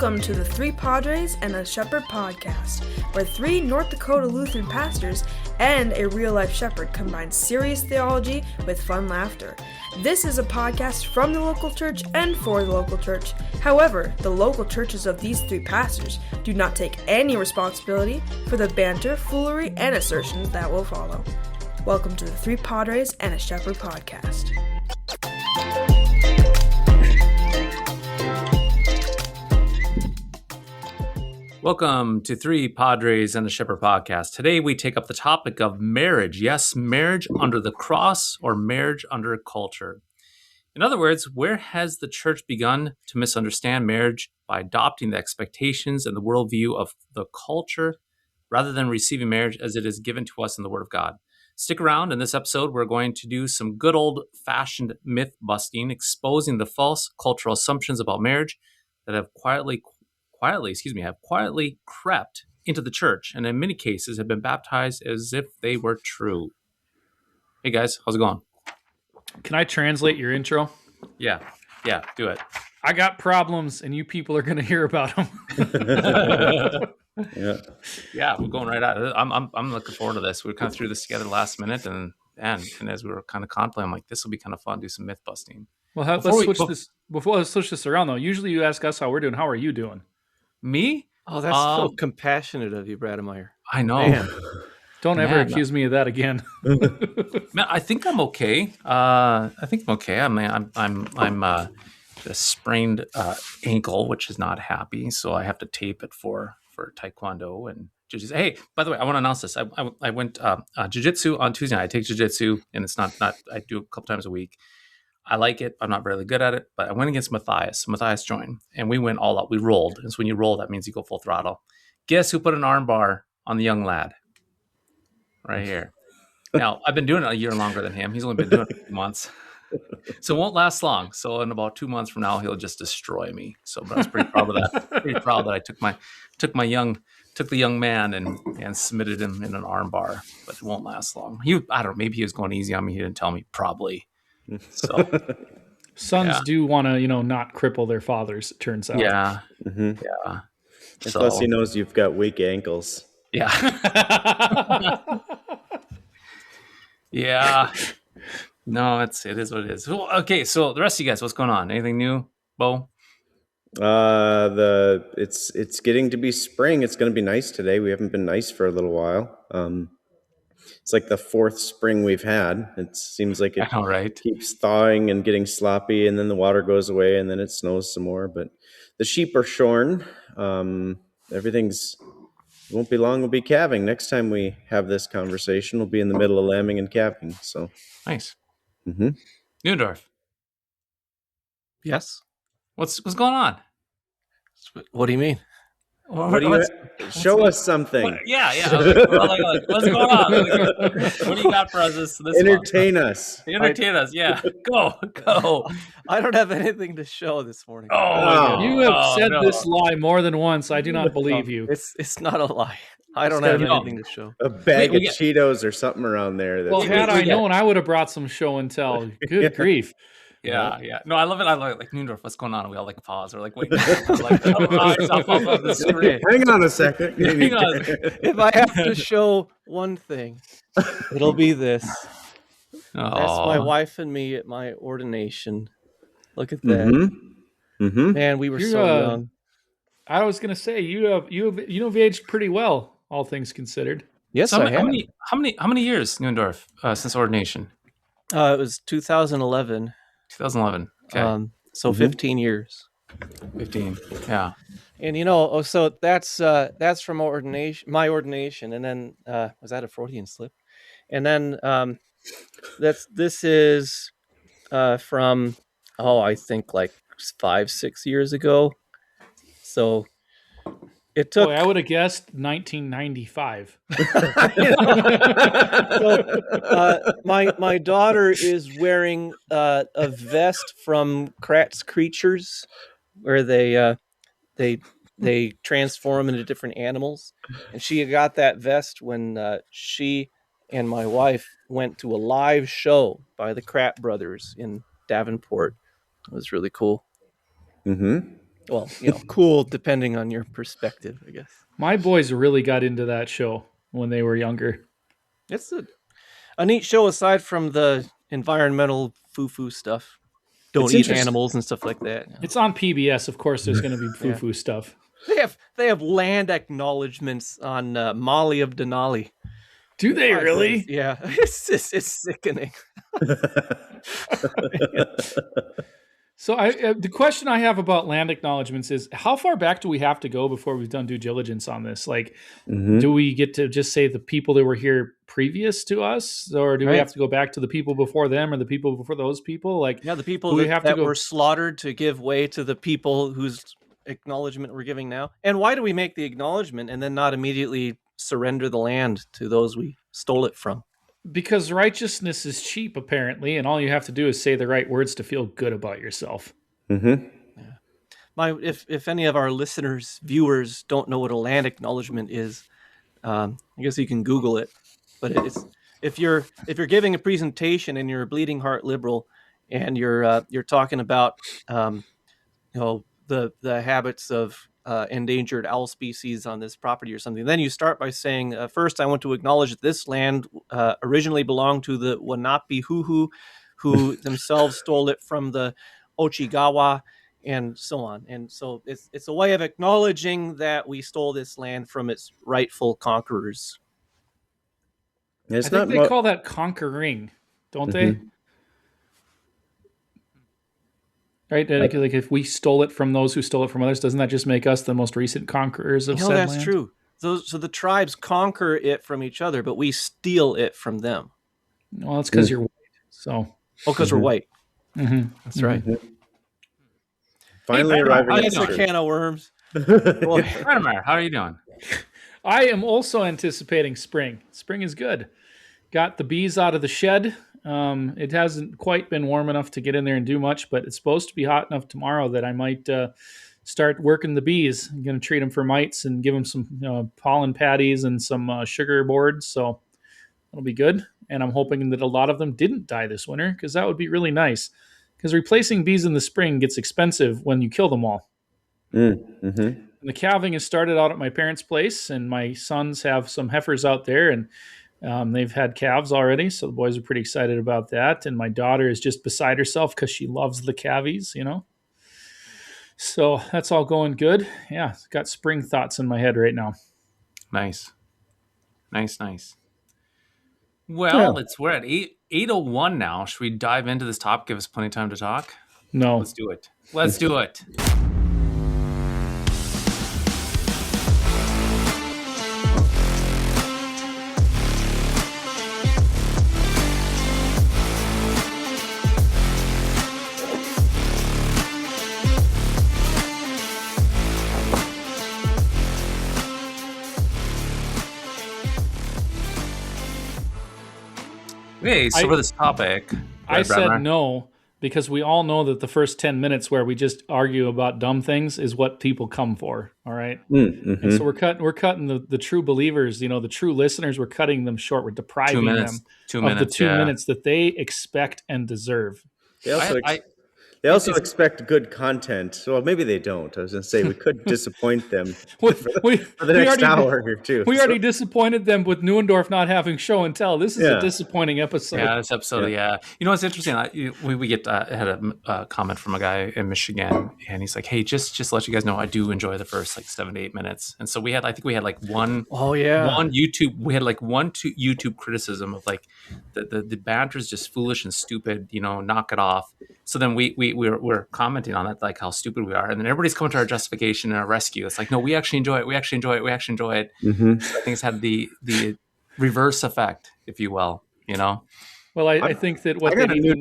Welcome to the Three Padres and a Shepherd podcast, where three North Dakota Lutheran pastors and a real-life shepherd combine serious theology with fun laughter. This is a podcast from the local church and for the local church. However, the local churches of these three pastors do not take any responsibility for the banter, foolery, and assertions that will follow. Welcome to the Three Padres and a Shepherd podcast. Welcome to Three Padres and a Shepherd podcast. Today we take up the topic of marriage. Yes, marriage under the cross or marriage under culture. In other words, where has the church begun to misunderstand marriage by adopting the expectations and the worldview of the culture rather than receiving marriage as it is given to us in the Word of God? Stick around. In this episode, we're going to do some good old-fashioned myth busting, exposing the false cultural assumptions about marriage that have quietly crept into the church and in many cases have been baptized as if they were true. Hey guys, how's it going? Can I translate your intro? Yeah, do it. I got problems and you people are going to hear about them. Yeah, we're going right at it. I'm looking forward to this. We kind of threw this together last minute and as we were kind of contemplating, I'm like, this will be kind of fun, do some myth busting. Well, let's switch this around though. Usually you ask us how we're doing. How are you doing? Me? Oh, that's so compassionate of you, Brademeyer. I know. Man. Don't ever accuse me of that again. Man, I think I'm okay. I mean, I'm a sprained ankle, which is not happy, so I have to tape it for taekwondo and jiu-jitsu. Hey, by the way, I want to announce this. I went jiu-jitsu on Tuesday night. I take jiu-jitsu, and it's not I do it a couple times a week. I like it. I'm not really good at it, but I went against Matthias. Matthias joined, and we went all out. We rolled. And so when you roll, that means you go full throttle. Guess who put an arm bar on the young lad? Right here. Now, I've been doing it a year longer than him. He's only been doing it a few months. So it won't last long. So in about 2 months from now, he'll just destroy me. So but I was pretty proud of that. Pretty proud that I took the young man and submitted him in an arm bar, but it won't last long. I don't know, maybe he was going easy on me. He didn't tell me, probably. So sons do want to, not cripple their fathers, it turns out. Yeah. Mm-hmm. Yeah. And plus he knows you've got weak ankles. Yeah. Yeah. No, it is what it is. Okay, so the rest of you guys, what's going on? Anything new, Bo? It's getting to be spring. It's going to be nice today. We haven't been nice for a little while. It's like the fourth spring we've had. It seems like it keeps thawing and getting sloppy, and then the water goes away, and then it snows some more. But the sheep are shorn. It won't be long. We'll be calving. Next time we have this conversation, we'll be in the middle of lambing and calving. So nice. Mm-hmm. Neudorf. Yes. What's going on? What do you mean? Show us something. Yeah. What's going on? What do you got for us this Entertain us. Entertain us. Yeah. Go. I don't have anything to show this morning. Oh, you have said this lie more than once. I do not believe you. It's not a lie. I don't have anything to show. A bag of Cheetos or something around there. Well, had I known, I would have brought some show and tell. Good grief. Yeah. No, I love it. I like Neudorf. What's going on? We all pause. We're like, wait. Off the screen. Hang on a second. Hang on. If I have to show one thing, it'll be this. That's my wife and me at my ordination. Look at that. Mm-hmm. Mm-hmm. Man, we were so young. I was going to say you've aged pretty well, all things considered. Yes, so I have. How many years, Neudorf, since ordination? It was 2011. 2011. Okay. So 15 years. 15. Yeah. And so that's from my ordination, and then was that a Freudian slip? And then this is from I think like 5-6 years ago. So it took. Boy, I would have guessed 1995. So, my daughter is wearing a vest from Kratz Creatures, where they transform into different animals, and she got that vest when she and my wife went to a live show by the Crept brothers in Davenport. It was really cool. Mm-hmm. Well, cool depending on your perspective, I guess. My boys really got into that show when they were younger. It's a neat show aside from the environmental foo-foo stuff. Don't eat animals and stuff like that. It's on PBS, of course. There's going to be foo-foo stuff. They have land acknowledgments on Molly of Denali. Do they really? Yeah, it's sickening. So the question I have about land acknowledgments is, how far back do we have to go before we've done due diligence on this? Like, do we get to just say the people that were here previous to us, or do we have to go back to the people before them or the people before those people? Like, the people that were slaughtered to give way to the people whose acknowledgement we're giving now. And why do we make the acknowledgement and then not immediately surrender the land to those we stole it from? Because righteousness is cheap, apparently, and all you have to do is say the right words to feel good about yourself. Yeah. If any of our listeners, viewers, don't know what a land acknowledgement is, I guess you can Google it. But it's if you're giving a presentation and you're a bleeding heart liberal, and you're talking about the habits of endangered owl species on this property or something, then you start by saying, first, I want to acknowledge that this land originally belonged to the Wanapi Huhu, who themselves stole it from the Ochigawa, and so on. And so it's a way of acknowledging that we stole this land from its rightful conquerors. I think they call that conquering, don't they? Right? Like if we stole it from those who stole it from others, doesn't that just make us the most recent conquerors of said land? That's true. So the tribes conquer it from each other, but we steal it from them. Well, it's because you're white. So, because we're white. That's right. Finally arriving. That's a can of worms. Radimer, how are you doing? I am also anticipating spring. Spring is good. Got the bees out of the shed. It hasn't quite been warm enough to get in there and do much, but it's supposed to be hot enough tomorrow that I might start working the bees. I'm going to treat them for mites and give them some pollen patties and some sugar boards. So that'll be good. And I'm hoping that a lot of them didn't die this winter, because that would be really nice. Because replacing bees in the spring gets expensive when you kill them all. And the calving has started out at my parents' place, and my sons have some heifers out there, and they've had calves already, so the boys are pretty excited about that. And my daughter is just beside herself because she loves the calvies, So that's all going good. Yeah, got spring thoughts in my head right now. Nice. Well, we're at 8:01 now. Should we dive into this topic? Give us plenty of time to talk? No. Let's do it. Let's do it. Okay, so for this topic, I said no because we all know that the first 10 minutes where we just argue about dumb things is what people come for. All right. And so we're cutting the true believers, the true listeners, we're cutting them short. We're depriving them of the 2 minutes that they expect and deserve. They also expect good content. So maybe they don't. I was going to say we could disappoint them for the next hour or two. We already disappointed them with Neuendorf not having show and tell. This is a disappointing episode. Yeah, this episode, You know what's interesting? We had a comment from a guy in Michigan, and he's like, "Hey, just to let you guys know, I do enjoy the first 7 to 8 minutes." And so we had one YouTube criticism of the banter is just foolish and stupid. Knock it off. So then we're commenting on that, how stupid we are, and then everybody's coming to our justification and our rescue. It's like, no, we actually enjoy it. We actually enjoy it. So I think it's had the reverse effect, if you will. Well, I think that I got a new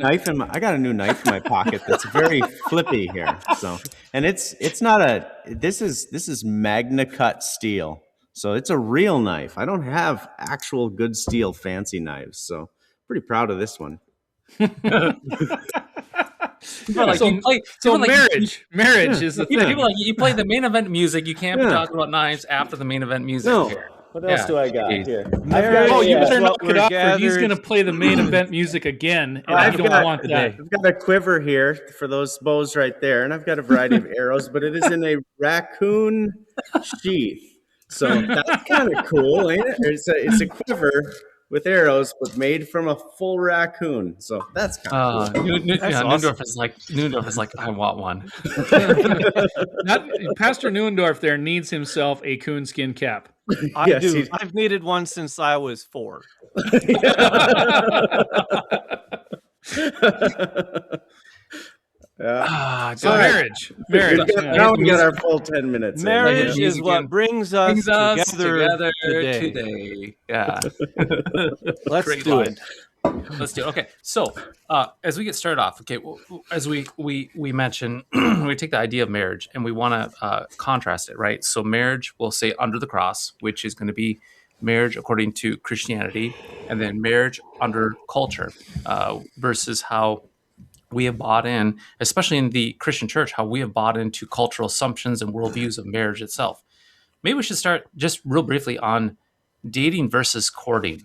knife in my pocket that's very flippy here. So, and it's not this is Magna Cut steel, so it's a real knife. I don't have actual good steel fancy knives, so pretty proud of this one. Marriage is the thing. People you play the main event music. You can't be talking about knives after the main event music. No, here. What else do I got geez. here? Oh, you better knock it off, or he's going to play the main event music again, and I don't want that. I've got a quiver here for those bows right there, and I've got a variety of arrows, but it is in a raccoon sheath. So that's kind of cool, ain't it? It's a quiver with arrows, but made from a full raccoon. So that's kind of cool. Awesome. Newendorf is like, I want one. Pastor Newendorf there needs himself a coonskin cap. I do. I've needed one since I was 4. So marriage. Now we got our full 10 minutes. Marriage is what brings us together today. Yeah. Let's do it. Okay. So as we get started off, as we mention, we take the idea of marriage and we want to contrast it, right? So marriage, we'll say under the cross, which is going to be marriage according to Christianity, and then marriage under culture versus how we have bought in, especially in the Christian church, how we have bought into cultural assumptions and worldviews of marriage itself. Maybe we should start just real briefly on dating versus courting.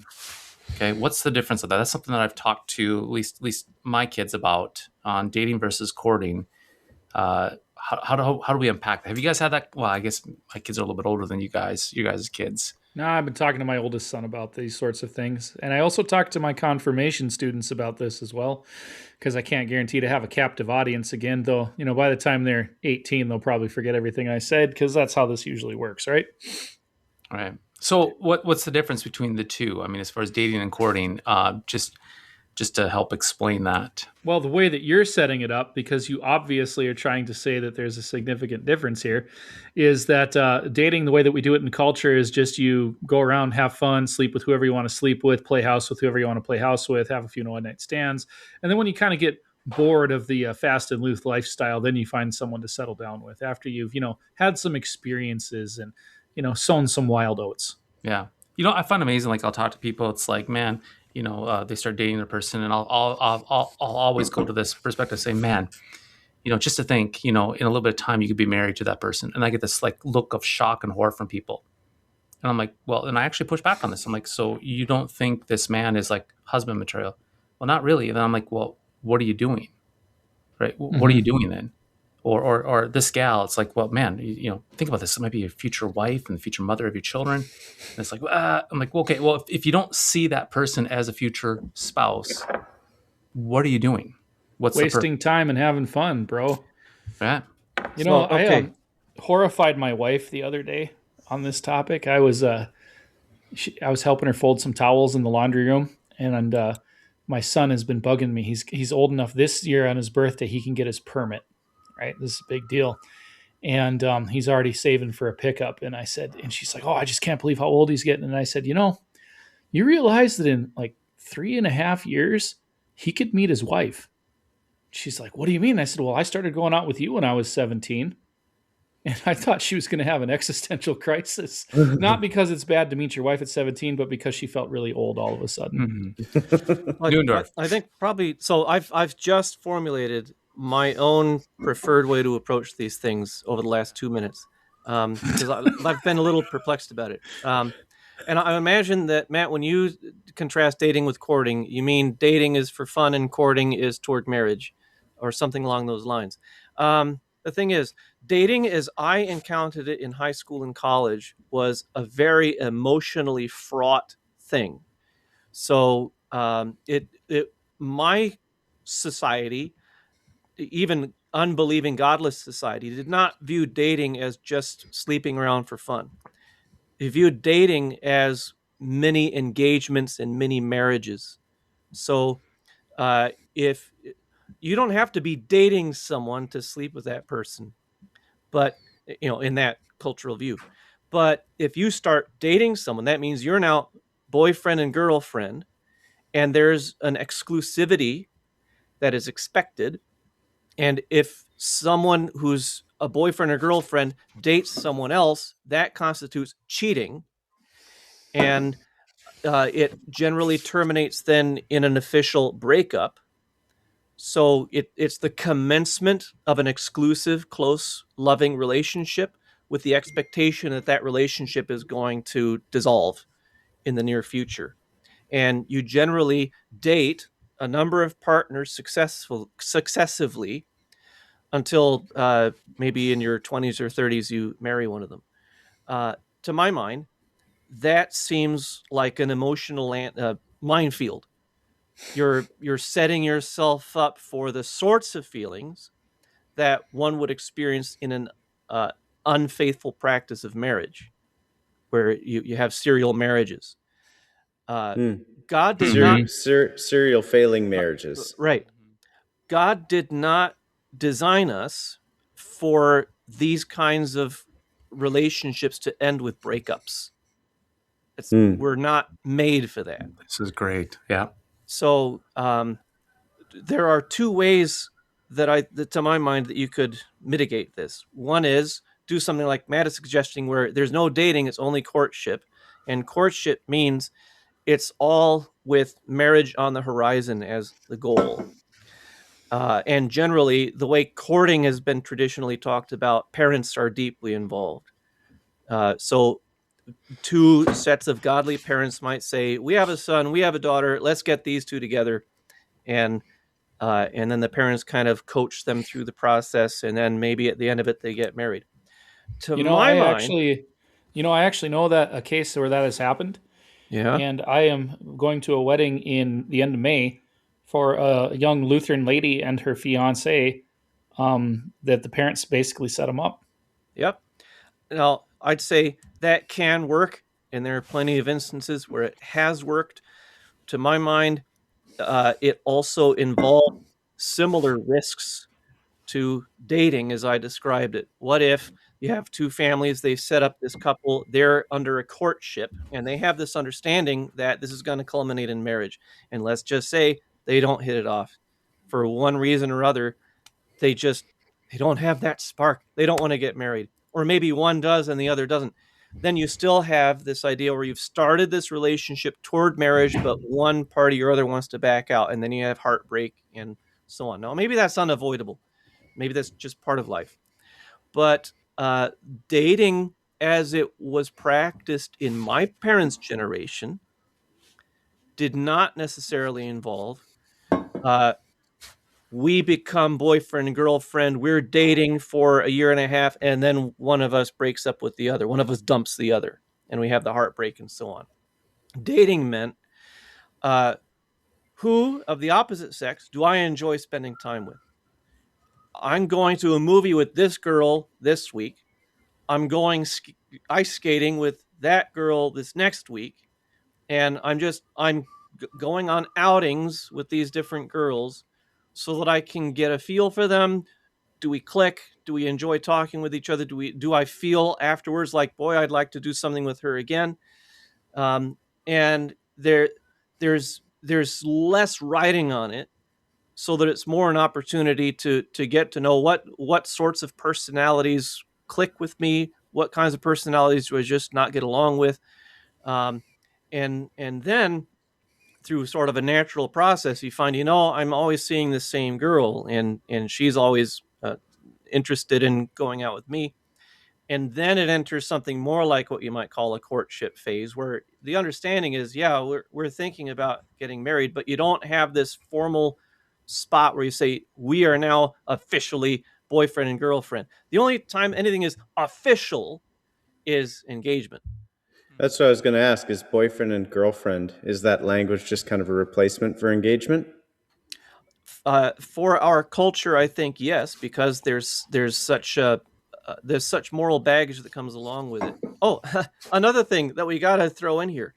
Okay, what's the difference of that? That's something that I've talked to at least my kids about on dating versus courting. How do we unpack that? Have you guys had that? Well, I guess my kids are a little bit older than you guys' kids. No, I've been talking to my oldest son about these sorts of things. And I also talked to my confirmation students about this as well, because I can't guarantee to have a captive audience again, though, by the time they're 18, they'll probably forget everything I said, because that's how this usually works, right? All right. So what's the difference between the two? I mean, as far as dating and courting, just to help explain that. Well, the way that you're setting it up, because you obviously are trying to say that there's a significant difference here, is that dating, the way that we do it in culture, is just you go around, have fun, sleep with whoever you want to sleep with, play house with whoever you want to play house with, have a few one-night stands. And then when you kind of get bored of the fast and loose lifestyle, then you find someone to settle down with after you've, had some experiences and, sown some wild oats. Yeah. I find amazing, like I'll talk to people, it's like, man, they start dating a person, and I'll always go to this perspective, saying, man, just to think, in a little bit of time, you could be married to that person. And I get this like look of shock and horror from people. And I'm like, well, and I actually push back on this. I'm like, so you don't think this man is like husband material? Well, not really. And then I'm like, well, what are you doing? Right. Mm-hmm. What are you doing then? Or this gal, it's like, well, man, think about this. It might be your future wife and the future mother of your children. And it's like, I'm like, well, okay, well, if you don't see that person as a future spouse, what are you doing? What's wasting time and having fun, bro? Yeah. I horrified my wife the other day on this topic. I was helping her fold some towels in the laundry room, and my son has been bugging me. He's old enough this year on his birthday, he can get his permit. Right. This is a big deal. And he's already saving for a pickup. And she's like, oh, I just can't believe how old he's getting. And I said, you realize that in like 3.5 years, he could meet his wife. She's like, what do you mean? I said, well, I started going out with you when I was 17. And I thought she was going to have an existential crisis, not because it's bad to meet your wife at 17, but because she felt really old all of a sudden. Mm-hmm. I think probably, so I've just formulated my own preferred way to approach these things over the last 2 minutes, because I've been a little perplexed about it. And I imagine that, Matt, when you contrast dating with courting, you mean dating is for fun and courting is toward marriage or something along those lines. The thing is, dating as I encountered it in high school and college was a very emotionally fraught thing. So my society, even unbelieving, godless society, did not view dating as just sleeping around for fun. They viewed dating as many engagements and many marriages. So if you don't have to be dating someone to sleep with that person, but in that cultural view. But if you start dating someone, that means you're now boyfriend and girlfriend, and there's an exclusivity that is expected. And if someone who's a boyfriend or girlfriend dates someone else, that constitutes cheating. And it generally terminates then in an official breakup. So it's the commencement of an exclusive, close, loving relationship with the expectation that that relationship is going to dissolve in the near future. And you generally date a number of partners successively until maybe in your 20s or 30s you marry one of them. To my mind, that seems like an emotional minefield. You're setting yourself up for the sorts of feelings that one would experience in an unfaithful practice of marriage, where you have serial marriages. God did not serial failing marriages. Right. God did not design us for these kinds of relationships to end with breakups. We're not made for that. This is great. Yeah. So there are two ways that to my mind, that you could mitigate this. One is do something like Matt is suggesting, where there's no dating, it's only courtship. And courtship means it's all with marriage on the horizon as the goal. And generally, the way courting has been traditionally talked about, parents are deeply involved. So two sets of godly parents might say, we have a son, we have a daughter, let's get these two together. And then the parents kind of coach them through the process, and then maybe at the end of it, they get married. I actually know that a case where that has happened. Yeah. And I am going to a wedding in the end of May for a young Lutheran lady and her fiance, that the parents basically set them up. Yep. Now, I'd say that can work, and there are plenty of instances where it has worked. To my mind, it also involved similar risks to dating as I described it. What if you have two families, they set up this couple, they're under a courtship, and they have this understanding that this is going to culminate in marriage. And let's just say they don't hit it off for one reason or other. They don't have that spark. They don't want to get married. Or maybe one does and the other doesn't. Then you still have this idea where you've started this relationship toward marriage, but one party or other wants to back out, and then you have heartbreak and so on. Now, maybe that's unavoidable. Maybe that's just part of life. But dating as it was practiced in my parents' generation did not necessarily involve we become boyfriend and girlfriend, we're dating for a year and a half, and then one of us breaks up with the other. One of us dumps the other, and we have the heartbreak and so on. Dating meant who of the opposite sex do I enjoy spending time with? I'm going to a movie with this girl this week. I'm going ice skating with that girl this next week. And I'm going on outings with these different girls so that I can get a feel for them. Do we click? Do we enjoy talking with each other? Do I feel afterwards like, boy, I'd like to do something with her again? And there's less writing on it, so that it's more an opportunity to get to know what sorts of personalities click with me, what kinds of personalities do I just not get along with, and then through sort of a natural process, you find, I'm always seeing the same girl, and she's always interested in going out with me. And then it enters something more like what you might call a courtship phase, where the understanding is, we're thinking about getting married, but you don't have this formal spot where you say, we are now officially boyfriend and girlfriend. The only time anything is official is engagement. That's what I was going to ask. Is boyfriend and girlfriend, is that language just kind of a replacement for engagement? For our culture, I think yes, because there's such moral baggage that comes along with it. Oh, another thing that we got to throw in here.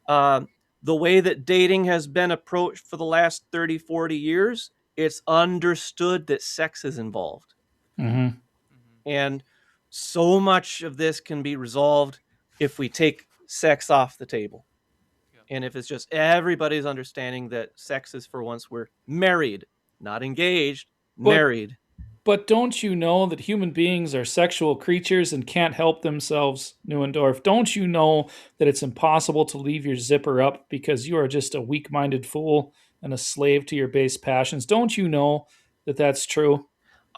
The way that dating has been approached for the last 30, 40 years, it's understood that sex is involved. Mm-hmm. And so much of this can be resolved if we take sex off the table. And if it's just everybody's understanding that sex is for once we're married, not engaged, married. But don't you know that human beings are sexual creatures and can't help themselves, Neuendorf? Don't you know that it's impossible to leave your zipper up because you are just a weak-minded fool and a slave to your base passions? Don't you know that that's true?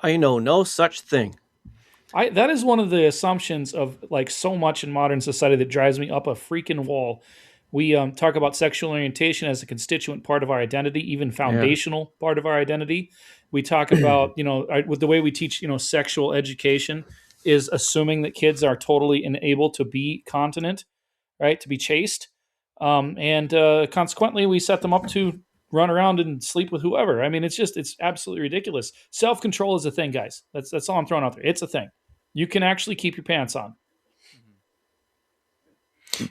I know no such thing. That is one of the assumptions of like so much in modern society that drives me up a freaking wall. We talk about sexual orientation as a constituent part of our identity, even foundational part of our identity. We talk about, with the way we teach, sexual education is assuming that kids are totally able to be continent, right? To be chaste. And consequently, we set them up to run around and sleep with whoever. I mean, it's absolutely ridiculous. Self-control is a thing, guys. That's all I'm throwing out there. It's a thing. You can actually keep your pants on.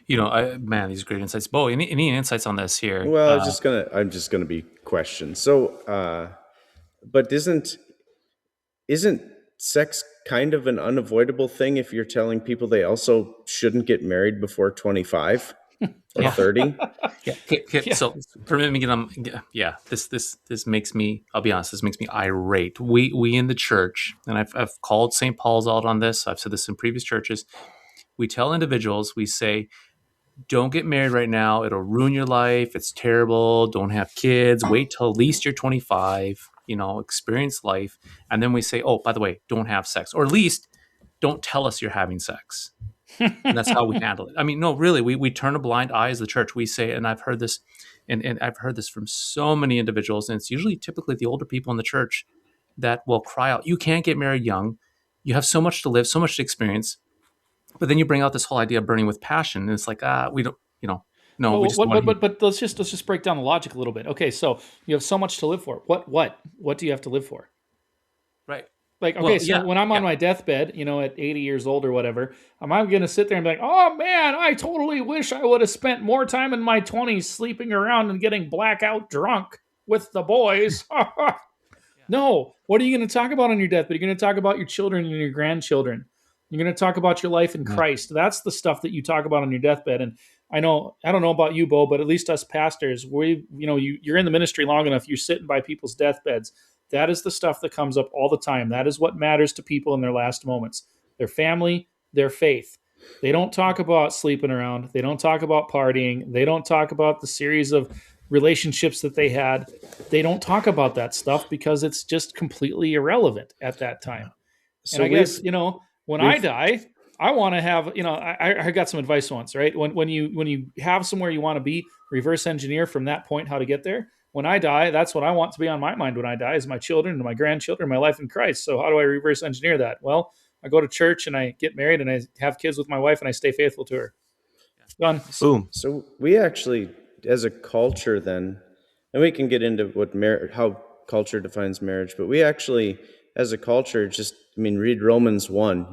Man, these great insights. Bo, any insights on this here? Well, I'm just gonna be questioned. So, but isn't sex kind of an unavoidable thing if you're telling people they also shouldn't get married before 25 or 30? Yeah. So permit me this makes me, I'll be honest, this makes me irate. We in the church, and I've called St. Paul's out on this. I've said this in previous churches. We tell individuals, we say, don't get married right now. It'll ruin your life. It's terrible. Don't have kids. Wait till at least you're 25, experience life. And then we say, oh, by the way, don't have sex, or at least don't tell us you're having sex. And that's how we handle it. I mean, no, really, we turn a blind eye as the church. We say, and I've heard this, and I've heard this from so many individuals, and it's usually typically the older people in the church that will cry out, you can't get married young. You have so much to live, so much to experience. But then you bring out this whole idea of burning with passion, and it's like, we don't, no. We just but let's just break down the logic a little bit. Okay, so you have so much to live for. What do you have to live for? Right. Like, okay, when I'm on my deathbed, at 80 years old or whatever, am I going to sit there and be like, oh man, I totally wish I would have spent more time in my 20s sleeping around and getting blackout drunk with the boys? No. What are you going to talk about on your deathbed? You're going to talk about your children and your grandchildren. You're going to talk about your life in Christ. That's the stuff that you talk about on your deathbed. And I don't know about you, Bo, but at least us pastors, you're in the ministry long enough. You're sitting by people's deathbeds. That is the stuff that comes up all the time. That is what matters to people in their last moments. Their family, their faith. They don't talk about sleeping around. They don't talk about partying. They don't talk about the series of relationships that they had. They don't talk about that stuff because it's just completely irrelevant at that time. So and I guess, when I die, I want to have, I got some advice once, right? When you have somewhere you want to be, reverse engineer from that point how to get there. When I die, that's what I want to be on my mind when I die is my children and my grandchildren, my life in Christ. So how do I reverse engineer that? Well, I go to church and I get married and I have kids with my wife and I stay faithful to her. Done. Boom. So we actually, as a culture then, and we can get into how culture defines marriage, but we actually, as a culture, read Romans 1,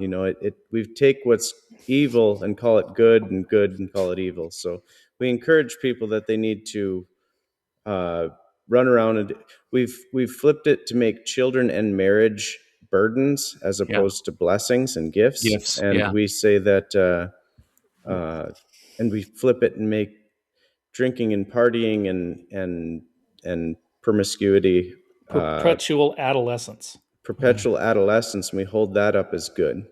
we take what's evil and call it good and call it evil. So we encourage people that they need to run around, and we've flipped it to make children and marriage burdens as opposed to blessings and gifts. And we say that, and we flip it and make drinking and partying and promiscuity perpetual adolescence. Perpetual adolescence, and we hold that up as good.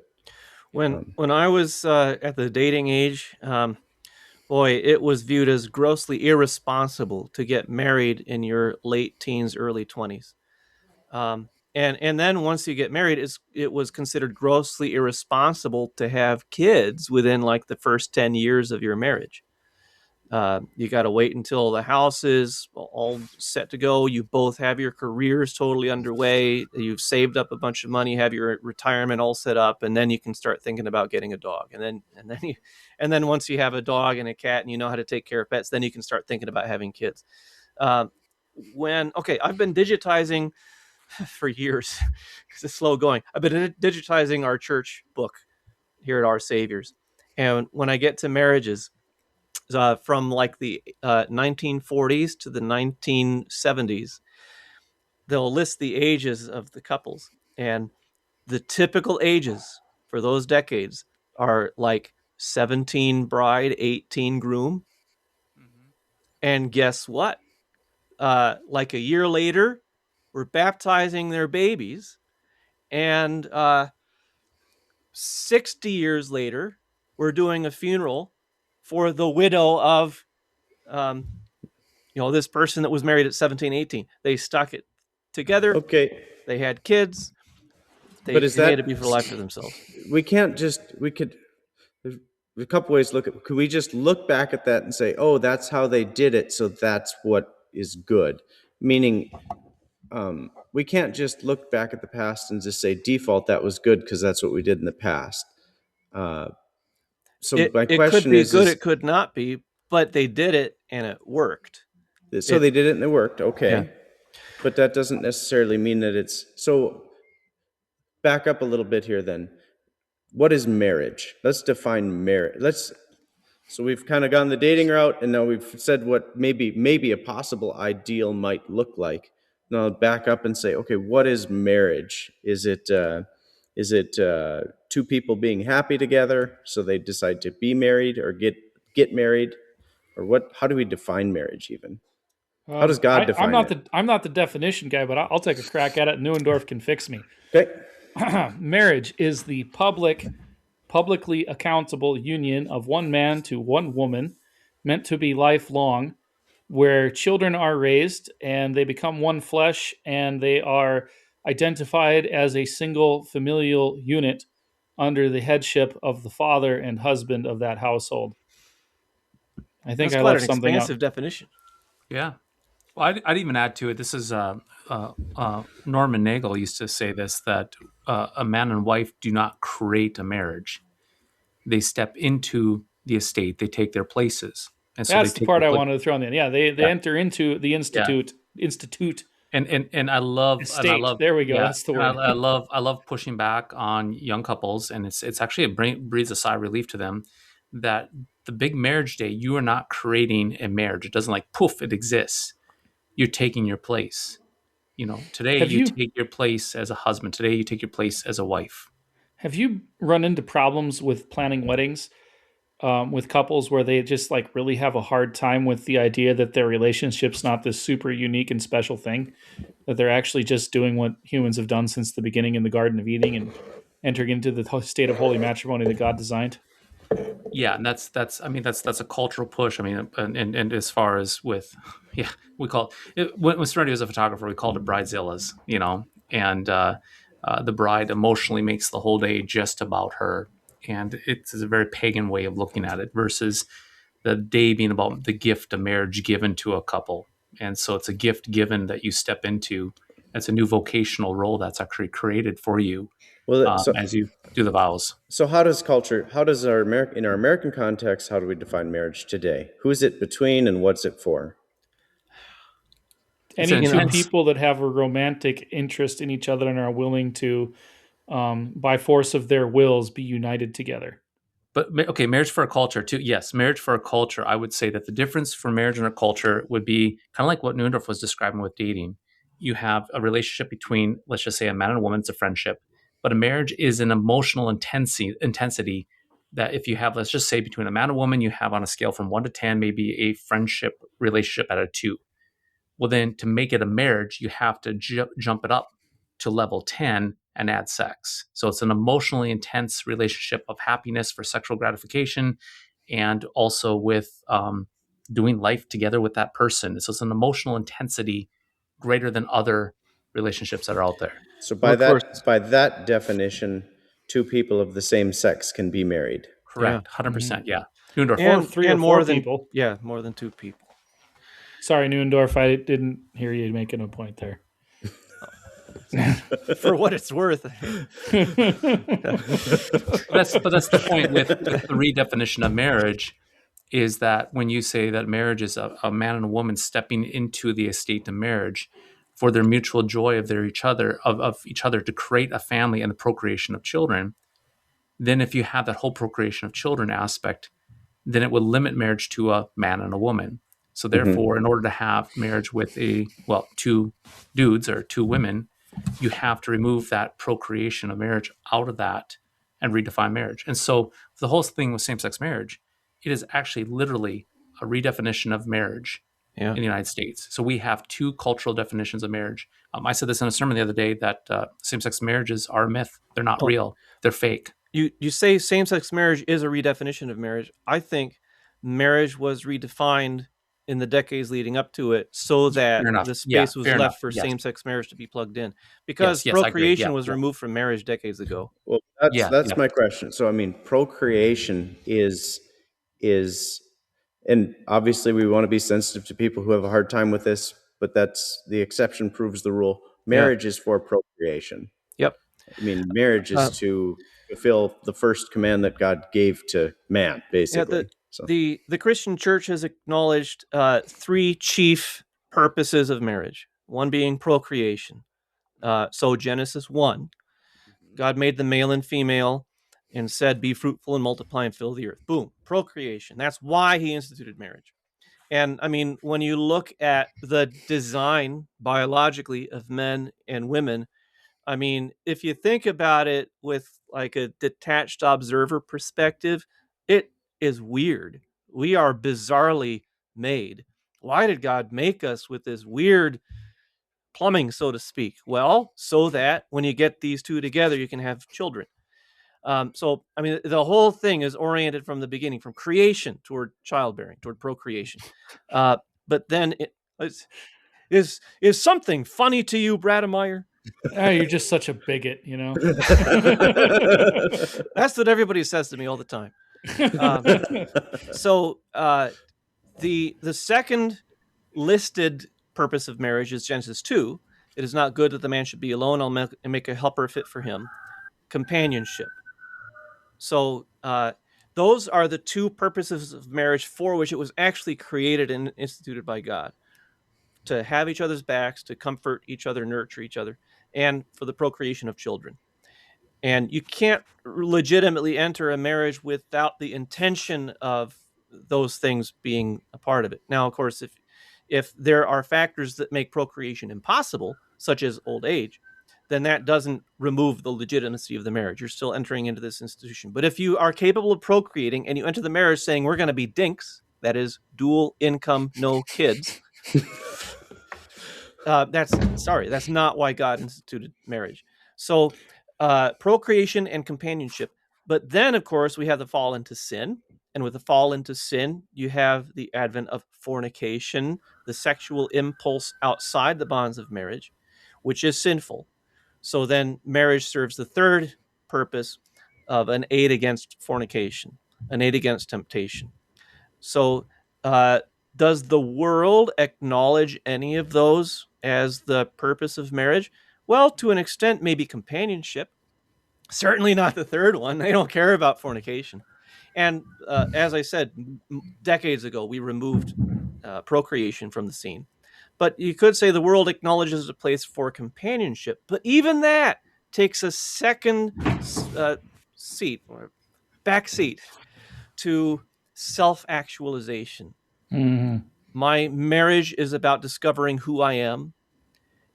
When I was at the dating age, it was viewed as grossly irresponsible to get married in your late teens, early 20s. And then once you get married, it was considered grossly irresponsible to have kids within like the first 10 years of your marriage. You got to wait until the house is all set to go. You both have your careers totally underway. You've saved up a bunch of money, have your retirement all set up, and then you can start thinking about getting a dog. And then once you have a dog and a cat and you know how to take care of pets, then you can start thinking about having kids. I've been digitizing for years because it's slow going. I've been digitizing our church book here at Our Saviors, and when I get to marriages, from like the 1940s to the 1970s, they'll list the ages of the couples. And the typical ages for those decades are like 17 bride, 18 groom. Mm-hmm. And guess what? Like a year later, we're baptizing their babies. And 60 years later, we're doing a funeral for the widow of, this person that was married at 17, 18. They stuck it together. Okay. They had kids. But is they made that it be for life for themselves. we can't just we could there's a couple ways to look at. Could we just look back at that and say, oh, that's how they did it, so that's what is good? Meaning, we can't just look back at the past and just say default that was good because that's what we did in the past. So my It could question be is, good, it could not be, but they did it and it worked. so they did it and it worked, okay. Yeah. But that doesn't necessarily mean that it's so. Back up a little bit here then. What is marriage? Let's define marriage. So we've kind of gone the dating route, and now we've said what maybe a possible ideal might look like. Now back up and say, okay, what is marriage? Is it two people being happy together, so they decide to be married or get married, or what? How do we define marriage even? How does God define it? I'm not the definition guy, but I'll take a crack at it. Neuendorf can fix me. Okay. Marriage is the publicly accountable union of one man to one woman, meant to be lifelong, where children are raised and they become one flesh and they are identified as a single familial unit under the headship of the father and husband of that household. I think That's I quite left an something expansive out. definition. Yeah. Well, I'd even add to it. This is Norman Nagel used to say this, that a man and wife do not create a marriage; they step into the estate. They take their places, and so That's they the take part I wanted to throw in. Yeah, they Yeah. enter into the institute. And I love Estate. There we go. yeah, That's the and word. I love pushing back on young couples, and it's actually breathes a sigh of relief to them that the big marriage day, you are not creating a marriage. It doesn't like poof, it exists. You're taking your place. Today Have you you take your place as a husband. Today you take your place as a wife. have you run into problems with planning weddings with couples where they just like really have a hard time with the idea that their relationship's not this super unique and special thing, that they're actually just doing what humans have done since the beginning in the Garden of Eden and entering into the state of holy matrimony that God designed? Yeah, and that's a cultural push. I mean, and as far as with, yeah, we call it when Serenity was a photographer, we called it bridezillas, and the bride emotionally makes the whole day just about her, and it's a very pagan way of looking at it versus the day being about the gift of marriage given to a couple, and so it's a gift given that you step into. It's a new vocational role that's actually created for you Well, as you do the vows. so how does in our American context, how do we define marriage today? Who's it between and what's it for? Any two people that have a romantic interest in each other and are willing to, by force of their wills, be united together. But okay, marriage for a culture too. Yes, marriage for a culture. I would say that the difference for marriage and a culture would be kind of like what Neuendorf was describing with dating. You have a relationship between, let's just say, a man and a woman. It's a friendship, but a marriage is an emotional intensity that if you have, let's just say, between a man and a woman, you have on a scale from 1 to 10, maybe a friendship relationship at a 2. Well, then to make it a marriage, you have to jump it up to level 10 and add sex. So it's an emotionally intense relationship of happiness for sexual gratification and also with doing life together with that person. So it's an emotional intensity greater than other relationships that are out there. So by that definition, two people of the same sex can be married. Correct. 100%. Yeah. Or three or more people. Yeah, more than 2 people. Sorry, Neuendorf, I didn't hear you making a point there. For what it's worth. But that's the point with the redefinition of marriage, is that when you say that marriage is a man and a woman stepping into the estate of marriage for their mutual joy of each other to create a family and the procreation of children, then if you have that whole procreation of children aspect, then it would limit marriage to a man and a woman. So therefore, in order to have marriage with two dudes or two women, you have to remove that procreation of marriage out of that and redefine marriage. And so the whole thing with same-sex marriage, it is actually literally a redefinition of marriage in the United States. So we have two cultural definitions of marriage. I said this in a sermon the other day that same-sex marriages are a myth. They're not real. They're fake. You say same-sex marriage is a redefinition of marriage. I think marriage was redefined in the decades leading up to it, so that the space was left for same-sex marriage to be plugged in, because procreation was removed from marriage decades ago. Well, that's my question. So, I mean, procreation is, and obviously we want to be sensitive to people who have a hard time with this, but that's the exception proves the rule. Marriage is for procreation. Yep. I mean, marriage is to fulfill the first command that God gave to man, basically. The Christian church has acknowledged 3 chief purposes of marriage, one being procreation. So Genesis 1, God made the male and female and said, be fruitful and multiply and fill the earth. Boom, procreation. That's why he instituted marriage. And I mean, when you look at the design biologically of men and women, I mean, if you think about it with like a detached observer perspective, it is weird. We are bizarrely made. Why did God make us with this weird plumbing, so to speak? Well, so that when you get these two together, you can have children. So, I mean, the whole thing is oriented from the beginning, from creation toward childbearing, toward procreation. But then is something funny to you, Brademeyer? Oh, you're just such a bigot, you know. That's what everybody says to me all the time. So the second listed purpose of marriage is Genesis 2. It is not good that the man should be alone. I'll make a helper fit for him. Companionship. So those are the 2 purposes of marriage for which it was actually created and instituted by God. To have each other's backs, to comfort each other, nurture each other, and for the procreation of children. And you can't legitimately enter a marriage without the intention of those things being a part of it. Now, of course, if there are factors that make procreation impossible, such as old age, then that doesn't remove the legitimacy of the marriage. You're still entering into this institution. But if you are capable of procreating and you enter the marriage saying we're going to be dinks, that is dual income, no kids, that's not why God instituted marriage. So procreation and companionship. But then, of course, we have the fall into sin. And with the fall into sin, you have the advent of fornication, the sexual impulse outside the bonds of marriage, which is sinful. So then marriage serves the third purpose of an aid against fornication, an aid against temptation. So does the world acknowledge any of those as the purpose of marriage? Well, to an extent, maybe companionship. Certainly not the third one. They don't care about fornication. And as I said, decades ago, we removed procreation from the scene. But you could say the world acknowledges a place for companionship. But even that takes a second seat or back seat to self-actualization. Mm-hmm. My marriage is about discovering who I am.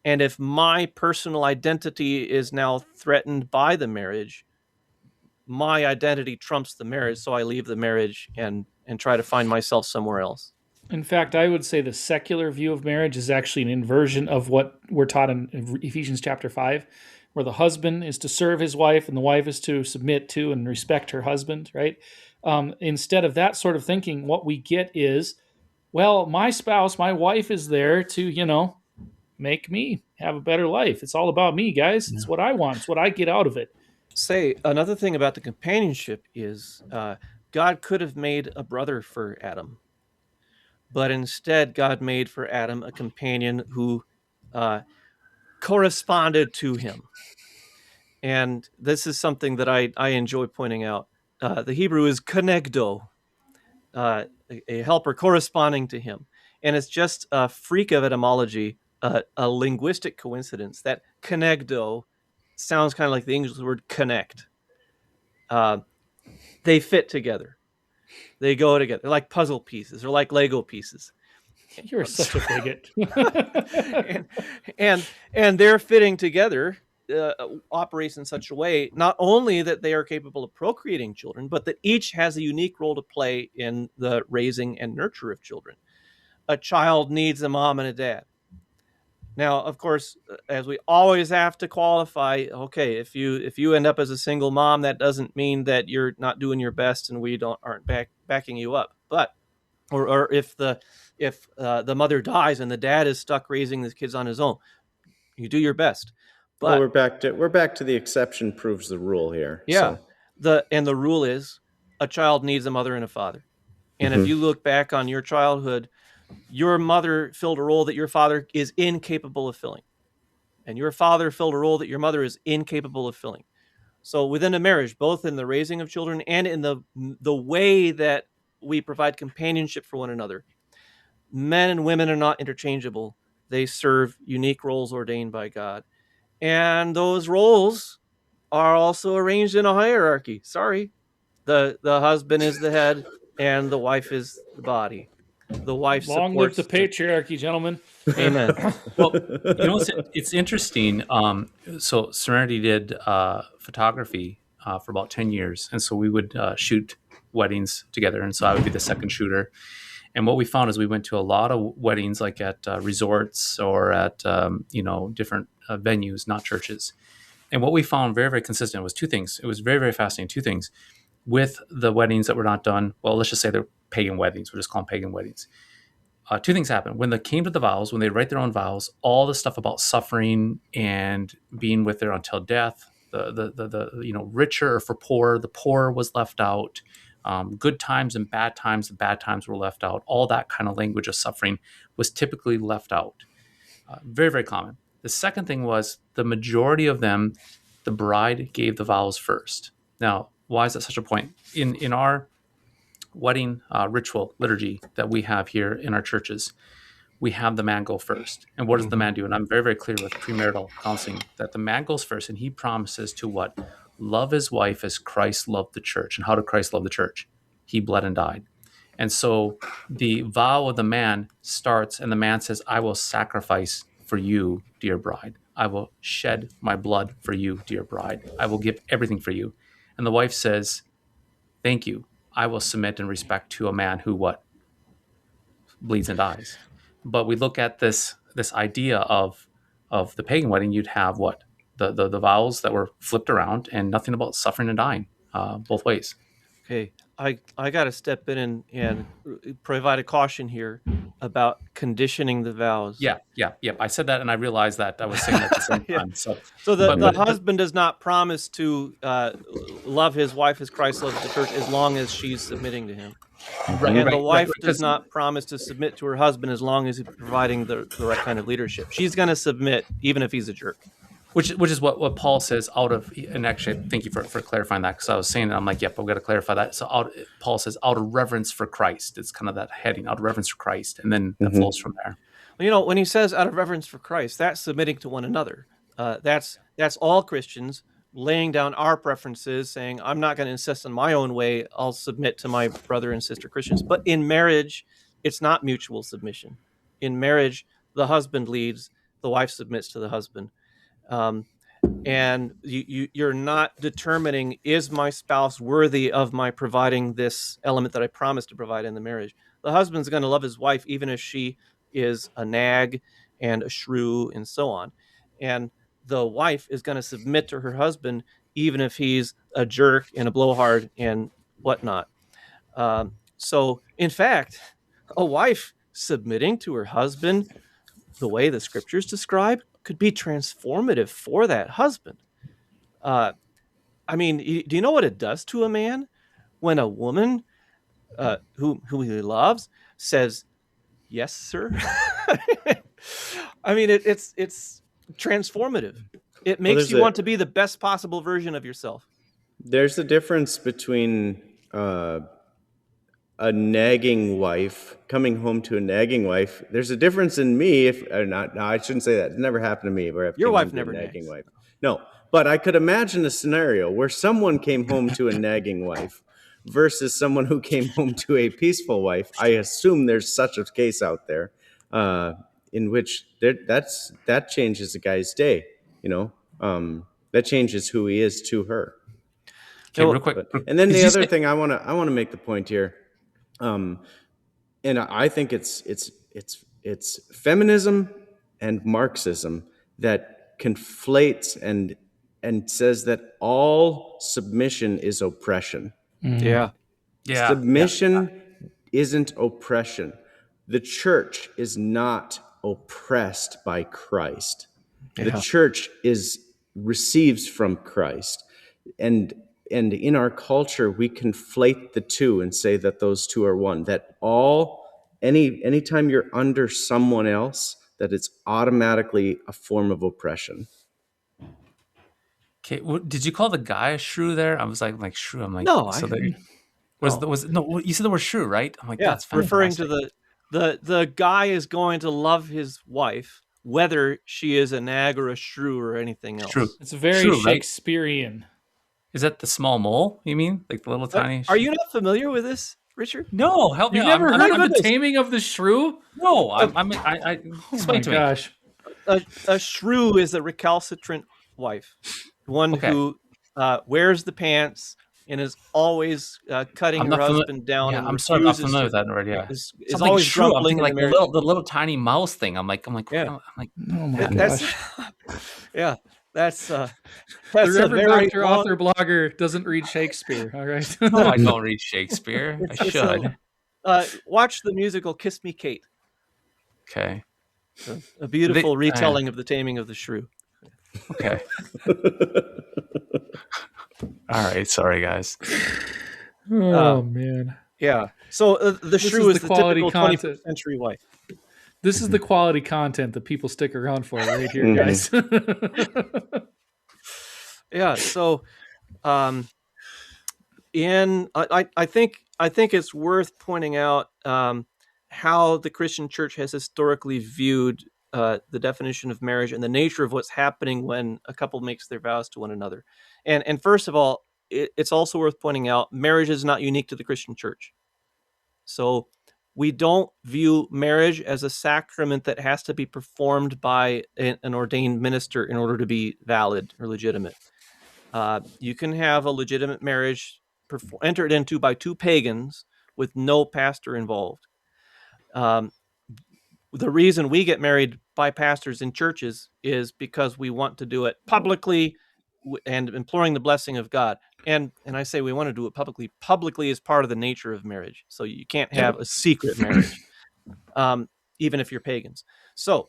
And if my personal identity is now threatened by the marriage, my identity trumps the marriage. So I leave the marriage and try to find myself somewhere else. In fact, I would say the secular view of marriage is actually an inversion of what we're taught in Ephesians chapter 5, where the husband is to serve his wife and the wife is to submit to and respect her husband, right? Instead of that sort of thinking, what we get is, well, my spouse, my wife is there to, make me have a better life. It's all about me, guys. It's what I want. It's what I get out of it. Say, another thing about the companionship is God could have made a brother for Adam. But instead, God made for Adam a companion who corresponded to him. And this is something that I enjoy pointing out. The Hebrew is konegdo, a helper corresponding to him. And it's just a freak of etymology, a linguistic coincidence that konegdo sounds kind of like the English word connect. They fit together. They go together. They're like puzzle pieces or like Lego pieces. You're such a bigot. and their fitting together operates in such a way, not only that they are capable of procreating children, but that each has a unique role to play in the raising and nurture of children. A child needs a mom and a dad. Now, of course, as we always have to qualify, okay, if you end up as a single mom, that doesn't mean that you're not doing your best and we aren't backing you up. But or if the mother dies and the dad is stuck raising the kids on his own, you do your best. But well, we're back to the exception proves the rule here. Yeah. So. The rule is a child needs a mother and a father. And if you look back on your childhood, your mother filled a role that your father is incapable of filling. And your father filled a role that your mother is incapable of filling. So within a marriage, both in the raising of children and in the way that we provide companionship for one another, men and women are not interchangeable. They serve unique roles ordained by God. And those roles are also arranged in a hierarchy. Sorry. The husband is the head and the wife is the body. The wife Long live supports the patriarchy, gentlemen. Amen. Well, it's interesting. So Serenity did photography for about 10 years. And so we would shoot weddings together. And so I would be the second shooter. And what we found is we went to a lot of weddings, like at resorts or at, different venues, not churches. And what we found very, very consistent was two things. It was very, very fascinating. Two things. With the weddings that were not done, well, let's just say they're pagan weddings. We'll just call them pagan weddings. Two things happened. When they came to the vows, when they write their own vows, all the stuff about suffering and being with her until death, the richer for poor, the poor was left out. Good times and bad times, the bad times were left out. All that kind of language of suffering was typically left out. Very, very common. The second thing was the majority of them, the bride gave the vows first. Now, why is that such a point? In our wedding ritual liturgy that we have here in our churches, we have the man go first. And what does the man do? And I'm very, very clear with premarital counseling that the man goes first and he promises to what? Love his wife as Christ loved the church. And how did Christ love the church? He bled and died. And so the vow of the man starts and the man says, I will sacrifice for you, dear bride. I will shed my blood for you, dear bride. I will give everything for you. And the wife says, thank you. I will submit and respect to a man who what? Bleeds and dies. But we look at this idea of the pagan wedding, you'd have what? The vows that were flipped around and nothing about suffering and dying both ways. Okay, I got to step in and provide a caution here about conditioning the vows. Yeah. I said that, and I realized that I was saying that at the same time. So the husband does not promise to love his wife as Christ loves the church as long as she's submitting to him. And the wife does not promise to submit to her husband as long as he's providing the right kind of leadership. She's going to submit even if he's a jerk. Which is what Paul says and actually, thank you for clarifying that, because I was saying that, I'm like, yep, I've got to clarify that. So Paul says, out of reverence for Christ. It's kind of that heading, out of reverence for Christ, and then that flows from there. Well, when he says out of reverence for Christ, that's submitting to one another. That's all Christians laying down our preferences, saying, I'm not going to insist on my own way. I'll submit to my brother and sister Christians. But in marriage, it's not mutual submission. In marriage, the husband leads, the wife submits to the husband. And you're not determining, is my spouse worthy of my providing this element that I promised to provide in the marriage? The husband's going to love his wife even if she is a nag and a shrew and so on. And the wife is going to submit to her husband even if he's a jerk and a blowhard and whatnot. So, in fact, a wife submitting to her husband the way the scriptures describe could be transformative for that husband. Do you know what it does to a man when a woman who he loves says, yes, sir? It's transformative. It makes you want to be the best possible version of yourself. There's a difference between a nagging wife coming home to a nagging wife. There's a difference in me. I shouldn't say that. It's never happened to me. Where your wife never nagging nags. Wife. No, but I could imagine a scenario where someone came home to a nagging wife versus someone who came home to a peaceful wife. I assume there's such a case out there in which that changes a guy's day. That changes who he is to her. Okay, real quick. And then the other thing I want to make the point here. And I think it's feminism and Marxism that conflates and says that all submission is oppression. Yeah. Submission isn't oppression. The church is not oppressed by Christ. The church receives from Christ. And in our culture, we conflate the two and say that those two are one, that anytime you're under someone else, that it's automatically a form of oppression. Okay, did you call the guy a shrew there? I was like shrew. I'm like, No, so no. you said the word shrew, right? I'm like, Yeah, that's fantastic. referring to the guy is going to love his wife, whether she is a nag or a shrew or anything else. Shrew. It's very Shrew, right? Shakespearean. Is that the small mole? You mean like the little tiny? Are you not familiar with this, Richard? No, help me. You never heard of goodness. the Taming of the Shrew? No, I Oh explain my to me. gosh. A shrew is a recalcitrant wife, one who wears the pants and is always cutting her husband down. Yeah, and I'm sorry, I'm not refuses familiar to- with that word. Yeah, is something always shrew. I'm grumbling thinking in like the the little tiny mouse thing. I'm like, Yeah. Oh my That's gosh. yeah. That's The a Reverend very Dr. long- Author Blogger doesn't read Shakespeare. All right. no, I don't read Shakespeare. I It's should. watch the musical "Kiss Me, Kate." Okay. A beautiful retelling of the Taming of the Shrew. Okay. All right. Sorry, guys. Oh man. Yeah. So the shrew is is the the quality typical content. 21st century wife. This is the quality content that people stick around for right here, guys. Yeah. So, I think it's worth pointing out how the Christian Church has historically viewed the definition of marriage and the nature of what's happening when a couple makes their vows to one another. And first of all, it's also worth pointing out marriage is not unique to the Christian Church. So we don't view marriage as a sacrament that has to be performed by an ordained minister in order to be valid or legitimate. You can have a legitimate marriage entered into by two pagans with no pastor involved. The reason we get married by pastors in churches is because we want to do it publicly and imploring the blessing of God. And I say we want to do it publicly. Publicly is part of the nature of marriage. So you can't have a secret marriage, even if you're pagans. So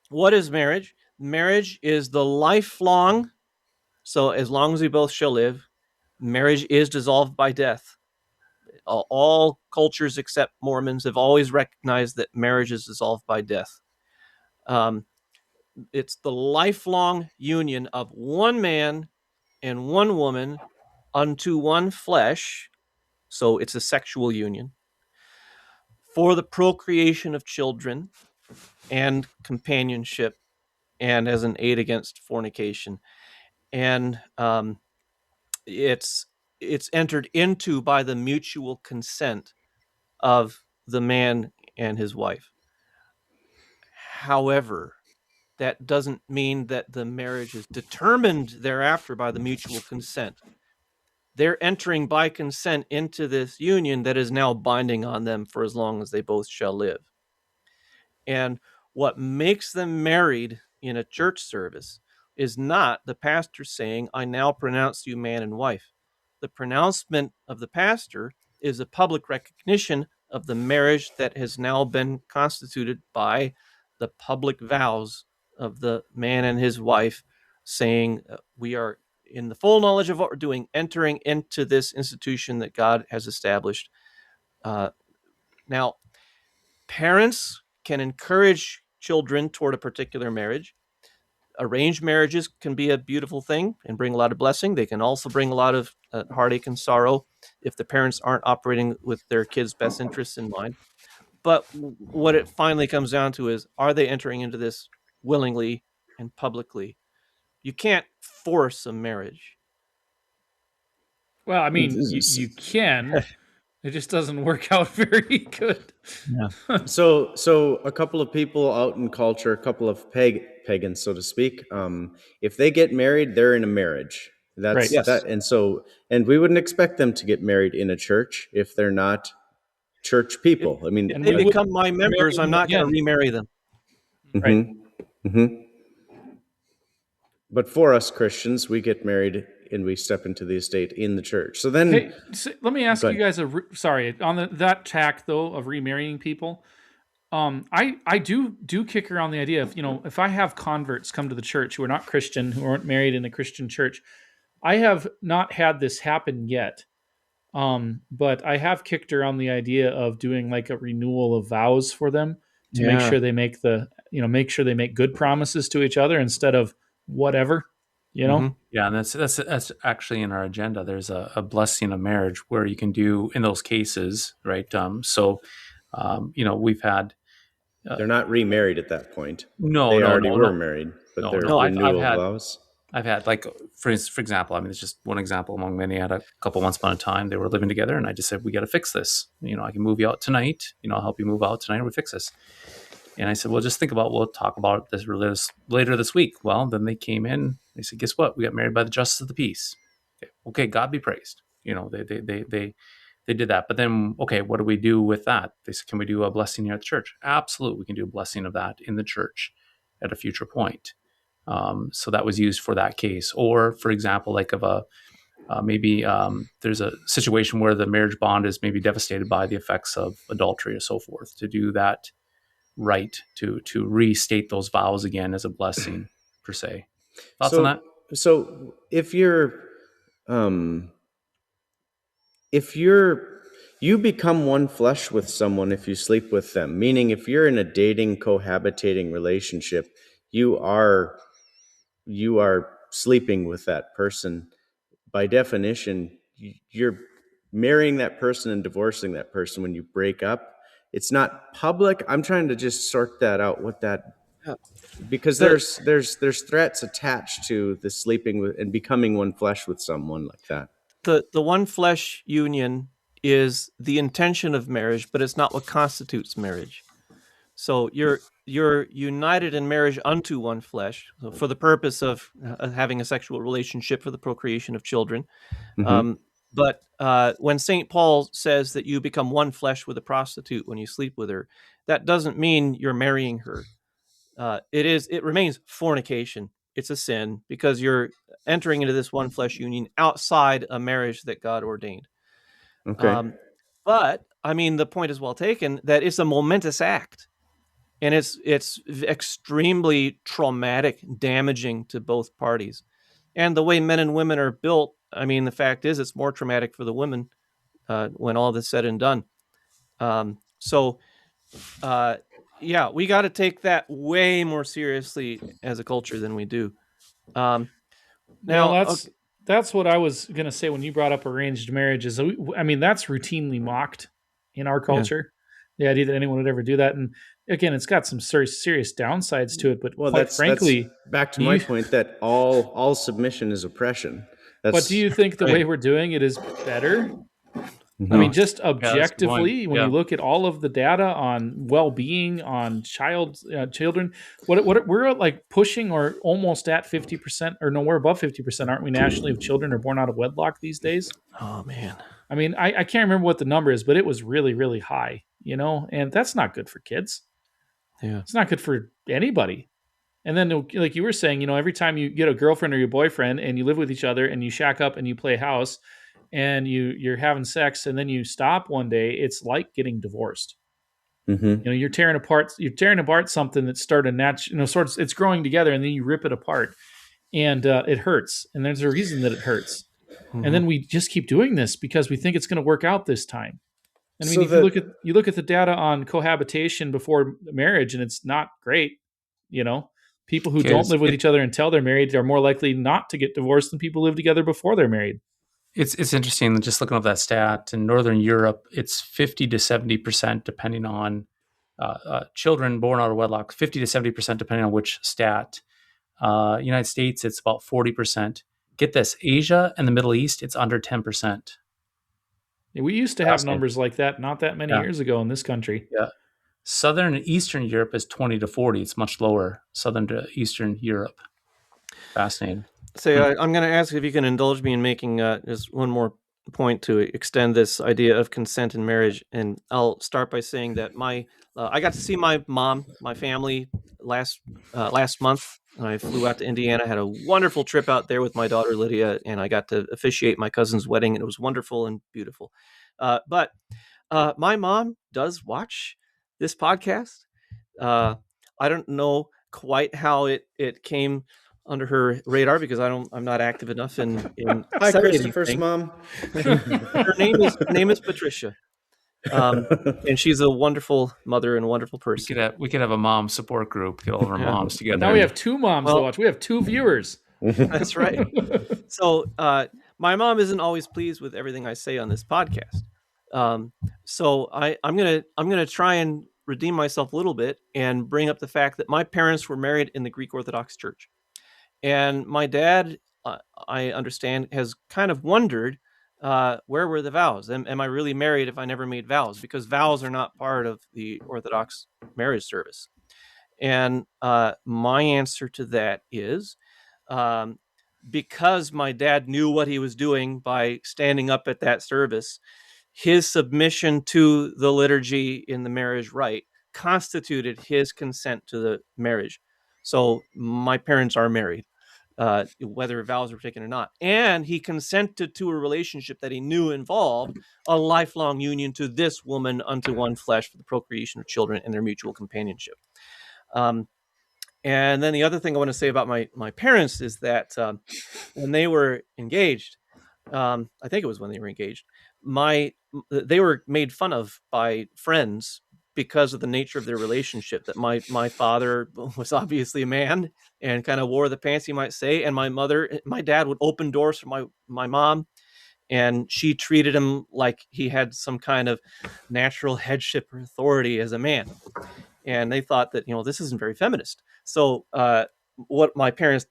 what is marriage? Marriage is the lifelong. So as long as we both shall live, marriage is dissolved by death. All cultures except Mormons have always recognized that marriage is dissolved by death. It's the lifelong union of one man and one woman unto one flesh. So it's a sexual union for the procreation of children and companionship and as an aid against fornication. And it's entered into by the mutual consent of the man and his wife. However, that doesn't mean that the marriage is determined thereafter by the mutual consent. They're entering by consent into this union that is now binding on them for as long as they both shall live. And what makes them married in a church service is not the pastor saying, "I now pronounce you man and wife." The pronouncement of the pastor is a public recognition of the marriage that has now been constituted by the public vows of the man and his wife, saying, we are in the full knowledge of what we're doing, entering into this institution that God has established. Now, parents can encourage children toward a particular marriage. Arranged marriages can be a beautiful thing and bring a lot of blessing. They can also bring a lot of heartache and sorrow if the parents aren't operating with their kids' best interests in mind. But what it finally comes down to is, are they entering into this willingly and publicly? You can't force a marriage. Well, I mean, you can. It just doesn't work out very good. Yeah. So a couple of people out in culture, a couple of pagans, so to speak, if they get married, they're in a marriage. That's Right. Yes. that, and we wouldn't expect them to get married in a church if they're not church people. I mean, And They we become my members. I'm not going to remarry them. mhm, mhm. But for us Christians, we get married and we step into the estate in the church. So then, Hey, so let me ask you guys sorry, on that tack though of remarrying people. I do kick around the idea of, if I have converts come to the church who are not Christian, who aren't married in a Christian church, I have not had this happen yet. But I have kicked around the idea of doing like a renewal of vows for them to make sure they make make sure they make good promises to each other instead of whatever, Mm-hmm. Yeah, and that's actually in our agenda. There's a blessing of marriage where you can do in those cases, right? We've had. They're not remarried at that point. No, they no, already no, were no. married, but No, they're no, renewal vows. I've had, like, for example, I mean, it's just one example among many. I had a couple once upon a time. They were living together, and I just said, we got to fix this. I can move you out tonight. I'll help you move out tonight, and we fix this. And I said, well, just think about, we'll talk about this later this week. Well, then they came in. They said, guess what? We got married by the justice of the peace. Okay, God be praised. They did that. But then, okay, what do we do with that? They said, can we do a blessing here at the church? Absolutely, we can do a blessing of that in the church at a future point. So that was used for that case. Or, for example, like maybe there's a situation where the marriage bond is maybe devastated by the effects of adultery or so forth, to do that right, to restate those vows again as a blessing per se. Thoughts on that? So if you become one flesh with someone if you sleep with them, meaning if you're in a dating, cohabitating relationship, you are sleeping with that person. By definition, you're marrying that person and divorcing that person when you break up. It's not public. I'm trying to just sort that out, because there's threats attached to the sleeping with and becoming one flesh with someone like that. The one flesh union is the intention of marriage, but it's not what constitutes marriage. So you're united in marriage unto one flesh, so for the purpose of having a sexual relationship for the procreation of children. Mm-hmm. But when St. Paul says that you become one flesh with a prostitute when you sleep with her, that doesn't mean you're marrying her. It remains fornication. It's a sin because you're entering into this one flesh union outside a marriage that God ordained. Okay. But I mean, the point is well taken that it's a momentous act, and it's extremely traumatic, damaging to both parties. And the way men and women are built, I mean, the fact is it's more traumatic for the women when all this is said and done. Yeah, we got to take that way more seriously as a culture than we do. Now, that's what I was going to say when you brought up arranged marriages. I mean, that's routinely mocked in our culture. Yeah. The idea that anyone would ever do that. And again, it's got some serious downsides to it. But quite frankly, that's back to my point that all submission is oppression. But do you think the way we're doing it is better? No. I mean, just objectively, when you look at all of the data on well-being, on children, what we're like pushing or almost at 50%, or no, we're above 50%, aren't we? Nationally, of children are born out of wedlock these days. Oh man, I mean, I can't remember what the number is, but it was really, really high. And that's not good for kids. Yeah, it's not good for anybody. And then, like you were saying, every time you get a girlfriend or your boyfriend and you live with each other and you shack up and you play house, and you're having sex and then you stop one day, it's like getting divorced. Mm-hmm. You're tearing apart something that started it's growing together, and then you rip it apart, and it hurts. And there's a reason that it hurts. Mm-hmm. And then we just keep doing this because we think it's going to work out this time. I mean, you look at the data on cohabitation before marriage, and it's not great. People who don't live with each other until they're married are more likely not to get divorced than people who live together before they're married. It's interesting, just looking up that stat. In Northern Europe, it's 50 to 70%, depending on children born out of wedlock, 50 to 70%, depending on which stat. United States, it's about 40%. Get this, Asia and the Middle East, it's under 10%. We used to have numbers like that not that many years ago in this country. Yeah. Southern and Eastern Europe is 20 to 40. It's much lower, Southern to Eastern Europe. Fascinating. I'm going to ask if you can indulge me in making just one more point to extend this idea of consent in marriage. And I'll start by saying that I got to see my mom, my family last month, I flew out to Indiana, had a wonderful trip out there with my daughter Lydia, and I got to officiate my cousin's wedding, and it was wonderful and beautiful. But my mom does watch this podcast. I don't know quite how it came under her radar because I'm not active enough in Hi, saying Christopher's anything. mom. Her name is Patricia. And she's a wonderful mother and a wonderful person. We could have a mom support group, get all of our moms together. Now we have two moms to watch. We have two viewers. That's right. So my mom isn't always pleased with everything I say on this podcast. So I'm gonna try and redeem myself a little bit and bring up the fact that my parents were married in the Greek Orthodox Church, and my dad, I understand, has kind of wondered, where were the vows? Am I really married if I never made vows? Because vows are not part of the Orthodox marriage service. And my answer to that is, because my dad knew what he was doing by standing up at that service, his submission to the liturgy in the marriage rite constituted his consent to the marriage. So my parents are married, whether vows were taken or not. And he consented to a relationship that he knew involved a lifelong union to this woman unto one flesh for the procreation of children and their mutual companionship. And then the other thing I want to say about my parents is that when they were engaged, I think it was when they were engaged, they were made fun of by friends because of the nature of their relationship. That my father was obviously a man and kind of wore the pants, you might say, and my dad would open doors for my mom, and she treated him like he had some kind of natural headship or authority as a man. And they thought that, this isn't very feminist. So what my parents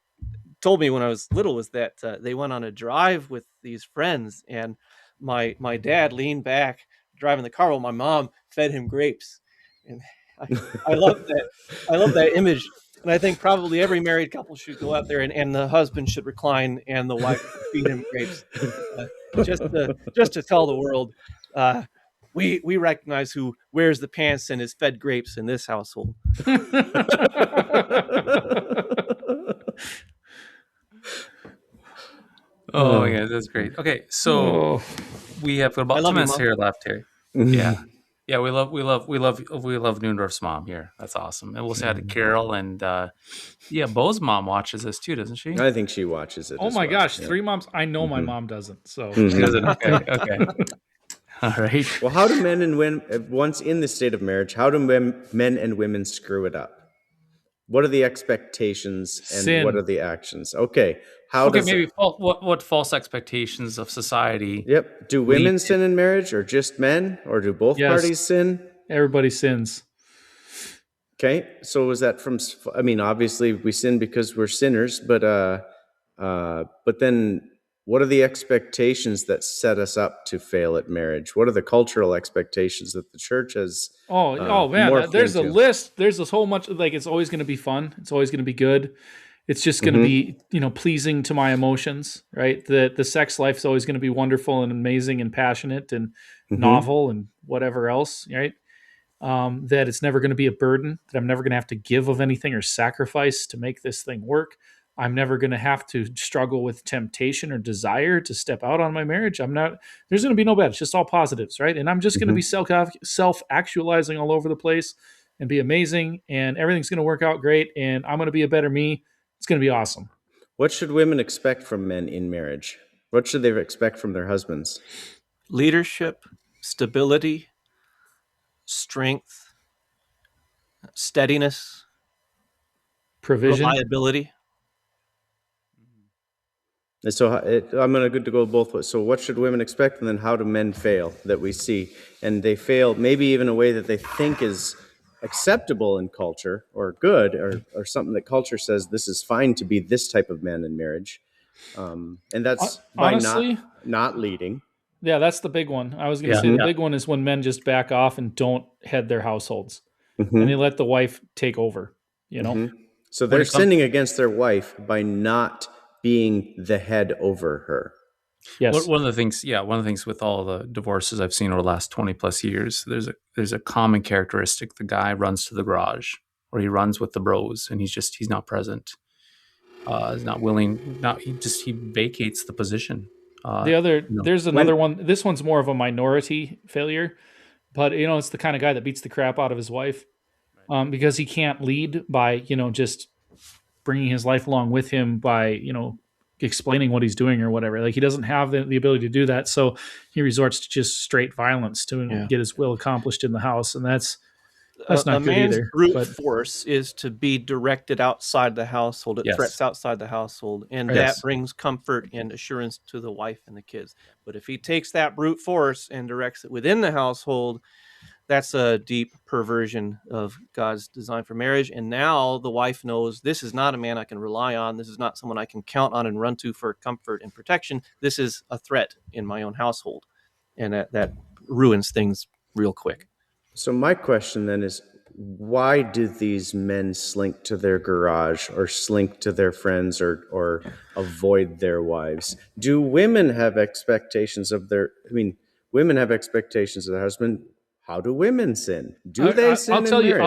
told me when I was little was that they went on a drive with these friends, and my dad leaned back driving the car while my mom fed him grapes. And I love that. I love that image. And I think probably every married couple should go out there and the husband should recline and the wife feed him grapes, just to tell the world, we recognize who wears the pants and is fed grapes in this household. Oh yeah, that's great. Okay, so we have about 2 minutes here left here. Yeah, we love Noondorf's mom here. That's awesome. And we'll say hi to Carol, and Bo's mom watches this too, doesn't she? I think she watches it. Oh my gosh, 3 moms! I know my mom doesn't. So she doesn't. Okay. All right. Well, how do men and women, once in the state of marriage, how do men and women screw it up? What are the expectations and Sin. What are the actions? Okay. What false expectations of society? Yep. Do women sin in marriage, or just men, or do both parties sin? Everybody sins. Okay. So is that from? I mean, obviously we sin because we're sinners, but then what are the expectations that set us up to fail at marriage? What are the cultural expectations that the church has? Oh man, there's a list. There's this whole much, like, it's always going to be fun. It's always going to be good. It's just going to be, pleasing to my emotions, right? The sex life is always going to be wonderful and amazing and passionate and novel and whatever else, right? That it's never going to be a burden, that I'm never going to have to give of anything or sacrifice to make this thing work. I'm never going to have to struggle with temptation or desire to step out on my marriage. There's going to be no bad. It's just all positives, right? And I'm just going to be self-actualizing all over the place and be amazing, and everything's going to work out great, and I'm going to be a better me. It's going to be awesome. What should women expect from men in marriage? What should they expect from their husbands? Leadership, stability, strength, steadiness, provision, reliability. And so I'm going to go both ways. So what should women expect? And then how do men fail that we see? And they fail maybe even a way that they think is acceptable in culture or good or something that culture says this is fine to be this type of man in marriage. And that's honestly, by not leading. Yeah, that's the big one. I was going to say the big one is when men just back off and don't head their households. And they let the wife take over, So they're sinning against their wife by not being the head over her. Yes. One of the things with all the divorces I've seen over the last 20 plus years, there's a common characteristic. The guy runs to the garage or he runs with the bros and he's not present. is not willing. He vacates the position. There's another one. This one's more of a minority failure, but it's the kind of guy that beats the crap out of his wife, because he can't lead by just bringing his life along with him by explaining what he's doing or whatever. Like he doesn't have the ability to do that, so he resorts to just straight violence to get his will accomplished in the house, and that's not good man's either. Brute force is to be directed outside the household. It threats outside the household, and that brings comfort and assurance to the wife and the kids. But if he takes that brute force and directs it within the household, that's a deep perversion of God's design for marriage. And now the wife knows this is not a man I can rely on. This is not someone I can count on and run to for comfort and protection. This is a threat in my own household. And that ruins things real quick. So my question then is, why do these men slink to their garage or slink to their friends or avoid their wives? Do women have expectations of women have expectations of their husband? How do women sin? Do they sin? I'll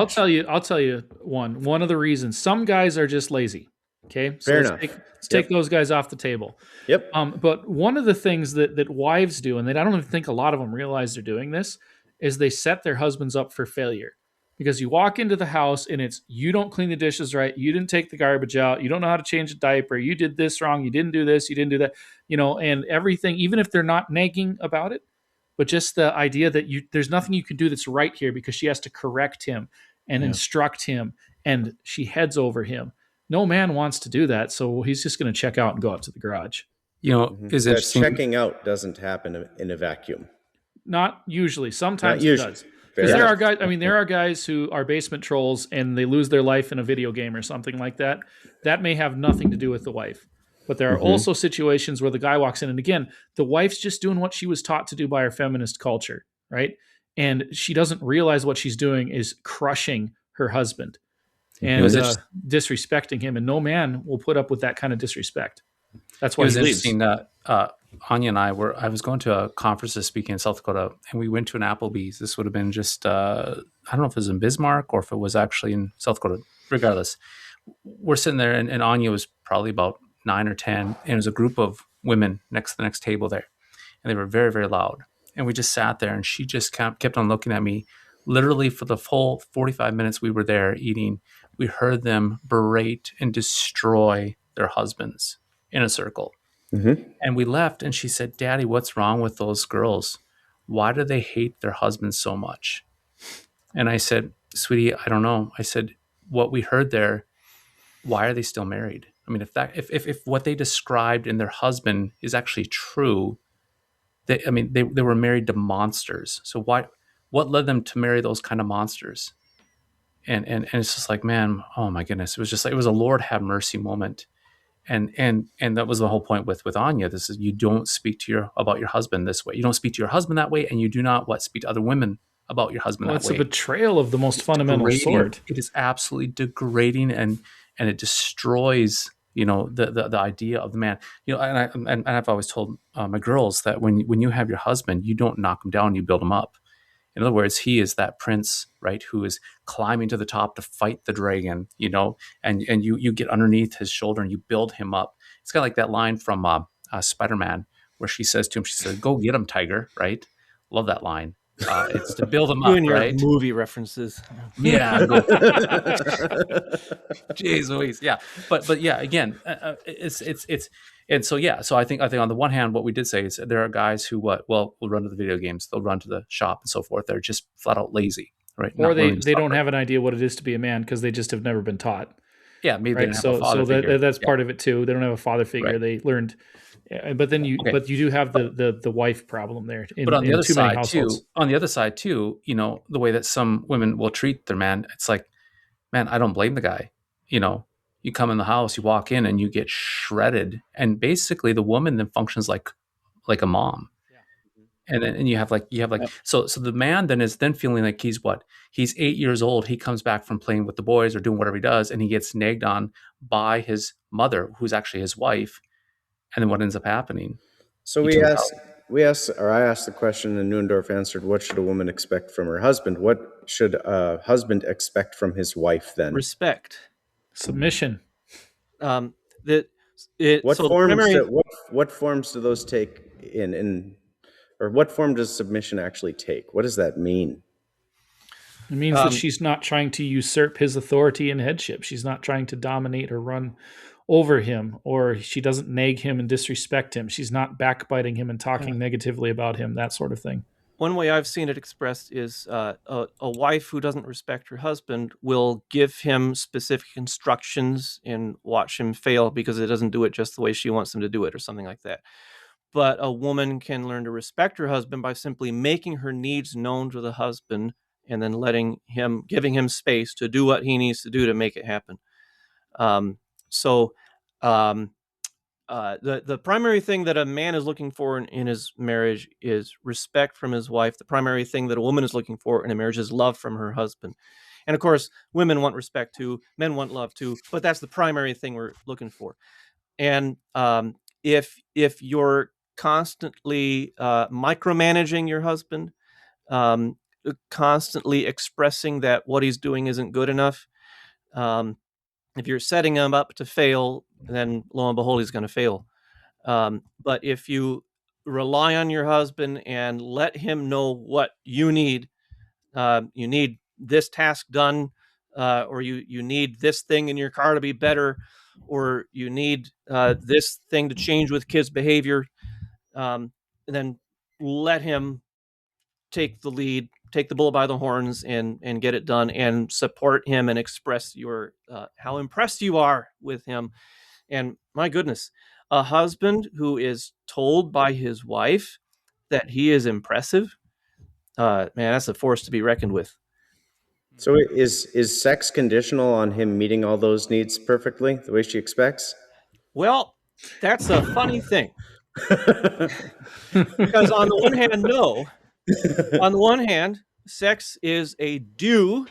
tell you one of the reasons. Some guys are just lazy. Okay. So Fair enough. Let's take those guys off the table. Yep. But one of the things that wives do, and I don't even think a lot of them realize they're doing this, is they set their husbands up for failure. Because you walk into the house and it's, you don't clean the dishes right, you didn't take the garbage out, you don't know how to change a diaper, you did this wrong, you didn't do this, you didn't do that, and everything, even if they're not nagging about it, but just the idea that there's nothing you can do that's right here, because she has to correct him and instruct him, and she heads over him. No man wants to do that, so he's just going to check out and go out to the garage. Is interesting. Checking out doesn't happen in a vacuum. Not usually. Sometimes it does. Because there are guys, there are guys who are basement trolls and they lose their life in a video game or something like that. That may have nothing to do with the wife. But there are also situations where the guy walks in, and again, the wife's just doing what she was taught to do by our feminist culture, right? And she doesn't realize what she's doing is crushing her husband and disrespecting him. And no man will put up with that kind of disrespect. That's why it was interesting that Anya and I was going to a conference this weekend in South Dakota, and we went to an Applebee's. This would have been just, I don't know if it was in Bismarck or if it was actually in South Dakota. Regardless, we're sitting there, and Anya was probably about 9 or 10, and it was a group of women next to the next table there, and they were very, very loud. And we just sat there, and she just kept on looking at me. Literally for the full 45 minutes we were there eating, we heard them berate and destroy their husbands in a circle. And we left, and she said, "Daddy, what's wrong with those girls? Why do they hate their husbands so much?" And I said, "Sweetie, I don't know." I said, "What we heard there, why are they still married? If what they described in their husband is actually true, they were married to monsters. So what led them to marry those kind of monsters?" And it's just like, man, oh my goodness, it was a Lord have mercy moment. And that was the whole point with Anya. This is, you don't speak about your husband this way. You don't speak to your husband that way, and you do not speak to other women about your husband that way. It's a betrayal of the most fundamental sort. It is absolutely degrading, and it destroys the idea of the man. And I've always told my girls that when you have your husband, you don't knock him down, you build him up. In other words, he is that prince, right, who is climbing to the top to fight the dragon, and you get underneath his shoulder and you build him up. It's kind of like that line from Spider-Man where she says to him, "Go get him, tiger," right? Love that line. It's to build him up, and your right? Movie references. Yeah. Jeez Louise. Yeah. But yeah, again, it's and so I think on the one hand, what we did say is there are guys who will run to the video games, they'll run to the shop and so forth. They're just flat out lazy, right? Or they don't have an idea what it is to be a man because they just have never been taught. Yeah, maybe right? They don't have a father figure. That's part of it too. They don't have a father figure. Right. They learned, but then you do have the wife problem there. But on the other side too, the way that some women will treat their man, it's like, man, I don't blame the guy. You come in the house, you walk in, and you get shredded, and basically the woman then functions like a mom. And then you have so the man then is feeling like he's 8 years old. He comes back from playing with the boys or doing whatever he does, and he gets nagged on by his mother, who's actually his wife. And then what ends up happening? So I asked the question, and Nuendorf answered, "What should a woman expect from her husband? What should a husband expect from his wife then?" Respect. Submission. What So the forms primary. what forms do those take or what form does submission actually take? What does that mean? It means that she's not trying to usurp his authority and headship. She's not trying to dominate or run over him, or she doesn't nag him and disrespect him. She's not backbiting him and talking negatively about him, that sort of thing. One way I've seen it expressed is a wife who doesn't respect her husband will give him specific instructions and watch him fail because it doesn't do it just the way she wants him to do it or something like that. But a woman can learn to respect her husband by simply making her needs known to the husband and then giving him space to do what he needs to do to make it happen. The primary thing that a man is looking for in his marriage is respect from his wife. The primary thing that a woman is looking for in a marriage is love from her husband. And of course, women want respect too, men want love too, but that's the primary thing we're looking for. And if you're constantly micromanaging your husband, constantly expressing that what he's doing isn't good enough, if you're setting him up to fail, then lo and behold, he's going to fail. But if you rely on your husband and let him know what you need this task done, or you need this thing in your car to be better, or you need this thing to change with kids' behavior, and then let him take the lead, take the bull by the horns, and get it done, and support him and express your how impressed you are with him. And my goodness, a husband who is told by his wife that he is impressive, man, that's a force to be reckoned with. So is sex conditional on him meeting all those needs perfectly, the way she expects? Well, that's a funny thing. Because on the one hand, no. On the one hand, sex is a due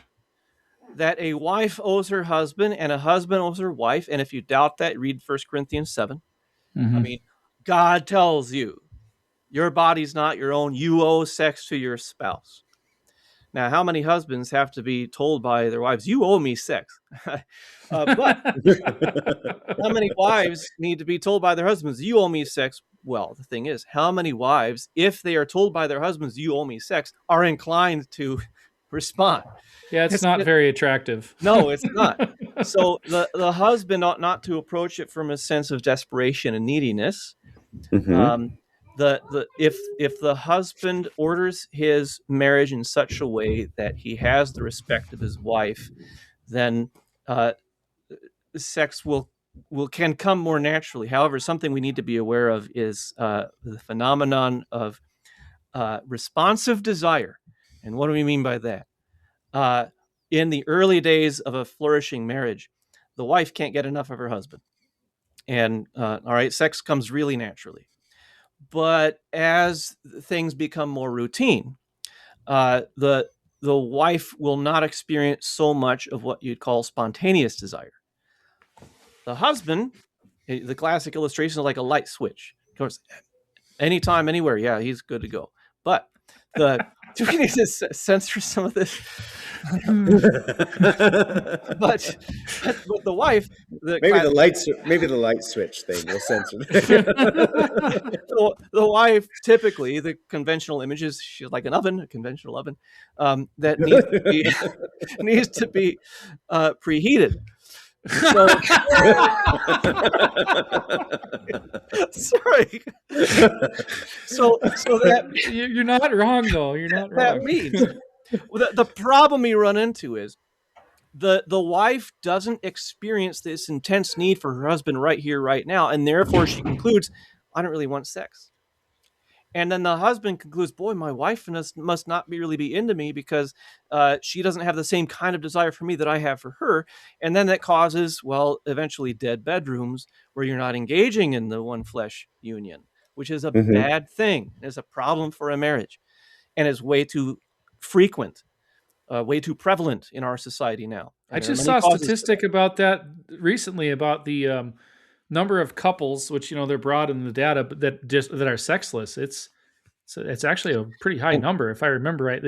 that a wife owes her husband and a husband owes her wife. And if you doubt that, read 1 Corinthians 7. Mm-hmm. I mean, God tells you your body's not your own. You owe sex to your spouse. Now, how many husbands have to be told by their wives, you owe me sex? But how many wives need to be told by their husbands, you owe me sex? Well, the thing is, how many wives, if they are told by their husbands, you owe me sex, are inclined to respond? Yeah, it's not very attractive. No, it's not. So the husband ought not to approach it from a sense of desperation and neediness. Mm-hmm. If the husband orders his marriage in such a way that he has the respect of his wife, then sex can come more naturally. However, something we need to be aware of is the phenomenon of responsive desire. And what do we mean by that? In the early days of a flourishing marriage, the wife can't get enough of her husband. And all right, sex comes really naturally. But as things become more routine, the wife will not experience so much of what you'd call spontaneous desire. The husband, the classic illustration is like a light switch. Of course, anytime, anywhere, yeah, he's good to go. But do we need to censor some of this? but the wife, maybe the light switch thing will censor the wife, typically the conventional image is she's like a conventional oven that needs to be preheated. So sorry. So that you're not wrong though. You're not wrong. That means the problem we run into is the wife doesn't experience this intense need for her husband right here, right now, and therefore she concludes, I don't really want sex. And then the husband concludes, boy, my wife must not really be into me because she doesn't have the same kind of desire for me that I have for her. And then that causes, well, eventually dead bedrooms where you're not engaging in the one flesh union, which is a bad thing. It's a problem for a marriage. And is way too frequent, way too prevalent in our society now. And I just saw a statistic about that recently about the number of couples, which they're broad in the data, but that are sexless. It's actually a pretty high number, if I remember right.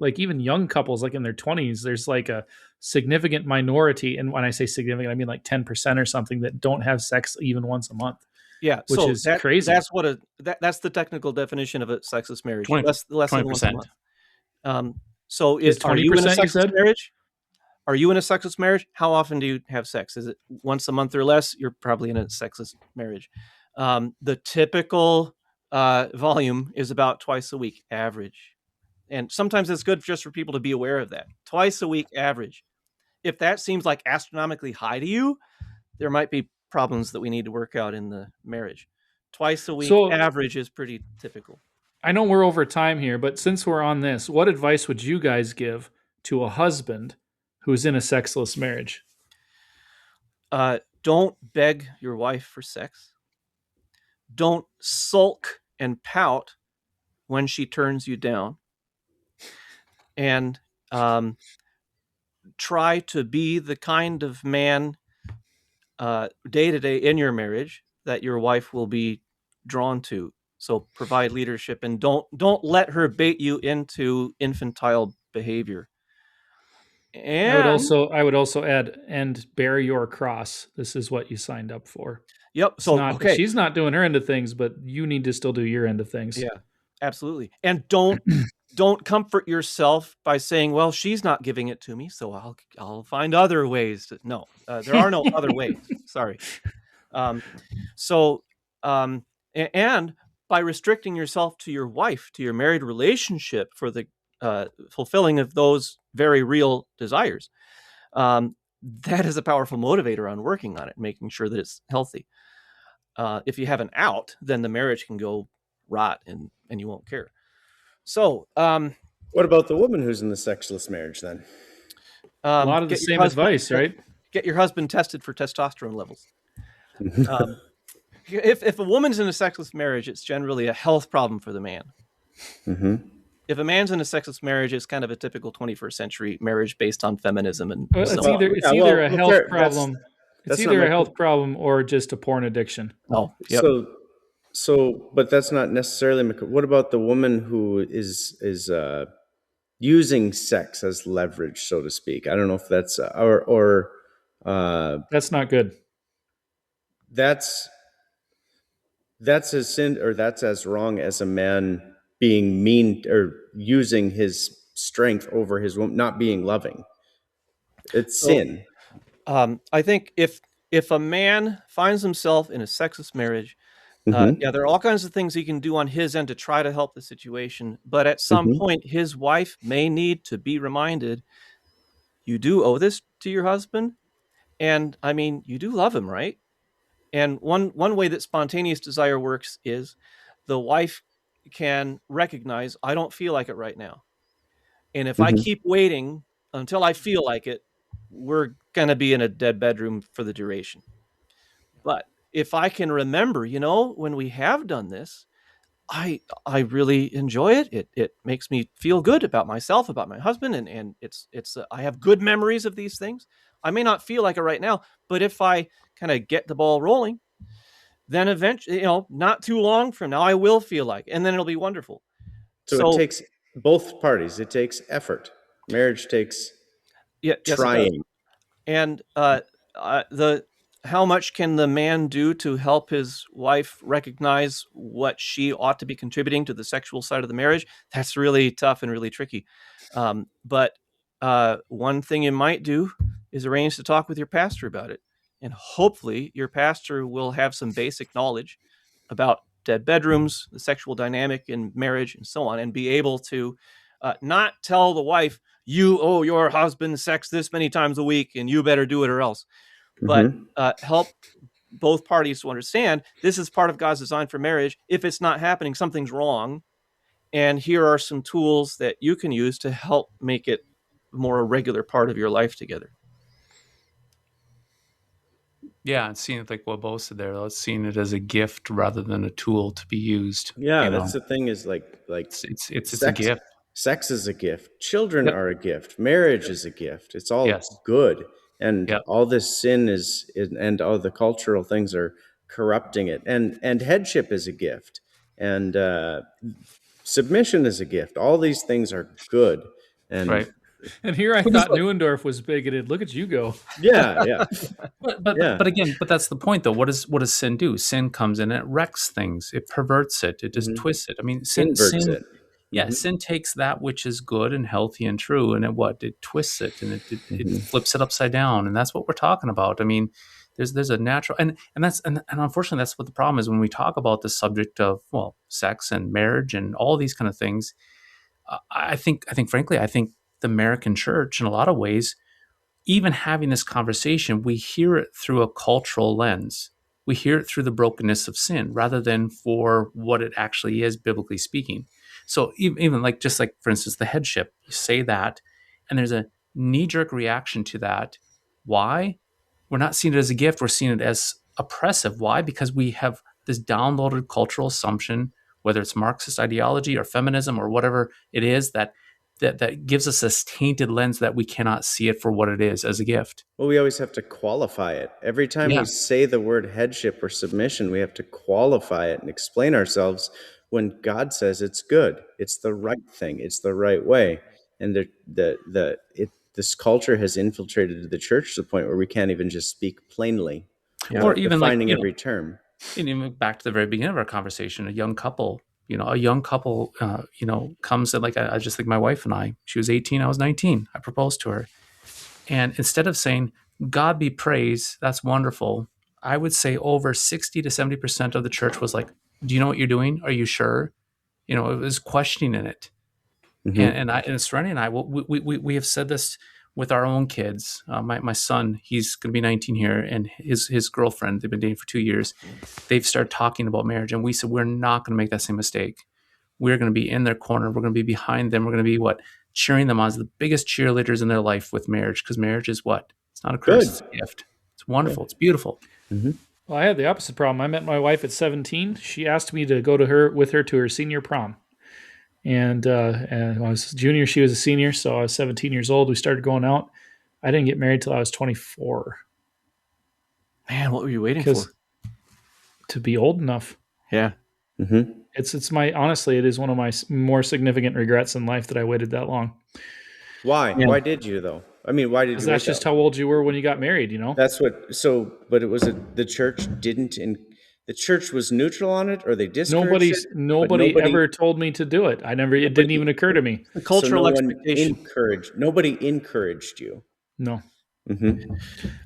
Like even young couples, like in their 20s, there's like a significant minority, and when I say significant, I mean like 10% or something, that don't have sex even once a month. Yeah, which so is crazy. That's the technical definition of a sexless marriage. 20, less than once a 20%. month. Are you in a sexless marriage? Are you in a sexless marriage? How often do you have sex? Is it once a month or less? You're probably in a sexless marriage. The typical volume is about twice a week average. And sometimes it's good just for people to be aware of that. Twice a week average. If that seems like astronomically high to you, there might be problems that we need to work out in the marriage. Twice a week average is pretty typical. I know we're over time here, but since we're on this, what advice would you guys give to a husband who's in a sexless marriage? Don't beg your wife for sex. Don't sulk and pout when she turns you down. And try to be the kind of man day to day in your marriage that your wife will be drawn to. So provide leadership, and don't let her bait you into infantile behavior. And I would also add, and bear your cross. This is what you signed up for. Yep. She's not doing her end of things, but you need to still do your end of things. Yeah, absolutely. And don't comfort yourself by saying, "Well, she's not giving it to me, so I'll find other ways." No, there are no other ways. Sorry. And by restricting yourself to your wife, to your married relationship for the fulfilling of those very real desires, that is a powerful motivator on working on it, making sure that it's healthy. If you have an out, then the marriage can go rot and you won't care. So, what about the woman who's in the sexless marriage then? A lot of the same advice, right? Get your husband tested for testosterone levels. If a woman's in a sexless marriage, it's generally a health problem for the man. Mm-hmm. If a man's in a sexless marriage, it's kind of a typical 21st century marriage based on feminism. And it's either a health problem. It's either a health problem or just a porn addiction. Oh, yep. So, but that's not necessarily. What about the woman who is using sex as leverage, so to speak? I don't know if that's that's not good. That's as sin, or that's as wrong as a man being mean or using his strength over his woman, not being loving. It's sin. I think if a man finds himself in a sexless marriage, there are all kinds of things he can do on his end to try to help the situation. But at some point, his wife may need to be reminded, you do owe this to your husband. And I mean, you do love him, right? And one way that spontaneous desire works is the wife can recognize, I don't feel like it right now. And if I keep waiting until I feel like it, we're going to be in a dead bedroom for the duration. But if I can remember, when we have done this, I really enjoy it. It makes me feel good about myself, about my husband, and it's I have good memories of these things. I may not feel like it right now, but if I kind of get the ball rolling, then eventually, not too long from now, I will feel like it, and then it'll be wonderful. So it takes both parties. It takes effort. Marriage takes trying. And how much can the man do to help his wife recognize what she ought to be contributing to the sexual side of the marriage? That's really tough and really tricky. But one thing you might do is arrange to talk with your pastor about it. And hopefully your pastor will have some basic knowledge about dead bedrooms, the sexual dynamic in marriage, and so on, and be able to not tell the wife, you owe your husband sex this many times a week and you better do it or else. But help both parties to understand this is part of God's design for marriage. If it's not happening, something's wrong. And here are some tools that you can use to help make it more a regular part of your life together. Yeah, and seeing it like what Bo said there, seeing it as a gift rather than a tool to be used. Yeah, that's the thing is like it's a gift. Sex is a gift. Children are a gift. Marriage is a gift. It's all good. And all this sin is and all the cultural things are corrupting it. And headship is a gift. And submission is a gift. All these things are good. And And here I thought Neuendorf was bigoted. Look at you go. Yeah. But again, that's the point though. What does sin do? Sin comes in and it wrecks things. It perverts it. It just twists it. I mean, sin it. Yeah, sin takes that which is good and healthy and true, and it twists it and it flips it upside down, and that's what we're talking about. I mean, there's a natural and unfortunately that's what the problem is when we talk about the subject of sex and marriage and all these kind of things. I think frankly the American church in a lot of ways, even having this conversation, we hear it through a cultural lens. We hear it through the brokenness of sin rather than for what it actually is, biblically speaking. So even just like, for instance, the headship, you say that, and there's a knee-jerk reaction to that. Why? We're not seeing it as a gift. We're seeing it as oppressive. Why? Because we have this downloaded cultural assumption, whether it's Marxist ideology or feminism or whatever it is, that gives us this tainted lens that we cannot see it for what it is as a gift. Well, we always have to qualify it. Every time we say the word headship or submission, we have to qualify it and explain ourselves when God says it's good. It's the right thing. It's the right way. And this culture has infiltrated the church to the point where we can't even just speak plainly. Or even defining every term. And even back to the very beginning of our conversation, a young couple comes and I just think my wife and I, she was 18, I was 19. I proposed to her. And instead of saying, God be praised, that's wonderful, I would say over 60 to 70% of the church was like, do you know what you're doing? Are you sure? It was questioning in it. Mm-hmm. And Serenity and I, we have said this with our own kids. My son, he's going to be 19 here, and his girlfriend, they've been dating for 2 years. They've started talking about marriage, and we said, we're not going to make that same mistake. We're going to be in their corner. We're going to be behind them. We're going to be cheering them on as the biggest cheerleaders in their life with marriage, because marriage is what? It's not a curse, it's a gift. It's wonderful. It's beautiful. Mm-hmm. Well, I had the opposite problem. I met my wife at 17. She asked me to go with her to her senior prom. And when I was a junior, she was a senior, so I was 17 years old. We started going out. I didn't get married till I was 24. Man, what were you waiting for? To be old enough. Yeah. Mm-hmm. Honestly, it is one of my more significant regrets in life that I waited that long. Why? Yeah. Why did you though? I mean, why did you? That's just how old you were when you got married, That's what. So, but it was the church didn't. The church was neutral on it, or they discouraged it? Nobody ever told me to do it. It didn't even occur to me. The cultural expectation. Nobody encouraged you. No. Mm-hmm.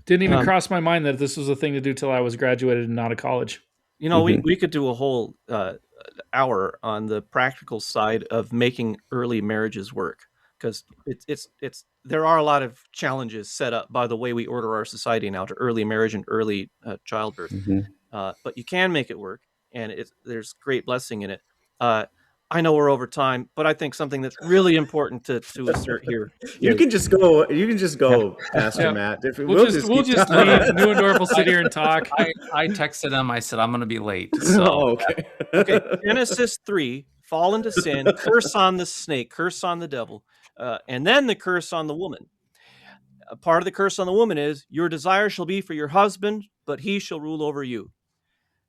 Didn't even cross my mind that this was a thing to do till I was graduated and out of college. We could do a whole hour on the practical side of making early marriages work, because there are a lot of challenges set up by the way we order our society now to early marriage and early childbirth. Mm-hmm. But you can make it work, and there's great blessing in it. I know we're over time, but I think something that's really important to assert here. You can just go, Pastor Matt. We'll just leave. Neuendorf will sit here and talk. I texted him. I said, I'm going to be late. So. Okay. Genesis 3, fall into sin, curse on the snake, curse on the devil, and then the curse on the woman. A part of the curse on the woman is, your desire shall be for your husband, but he shall rule over you.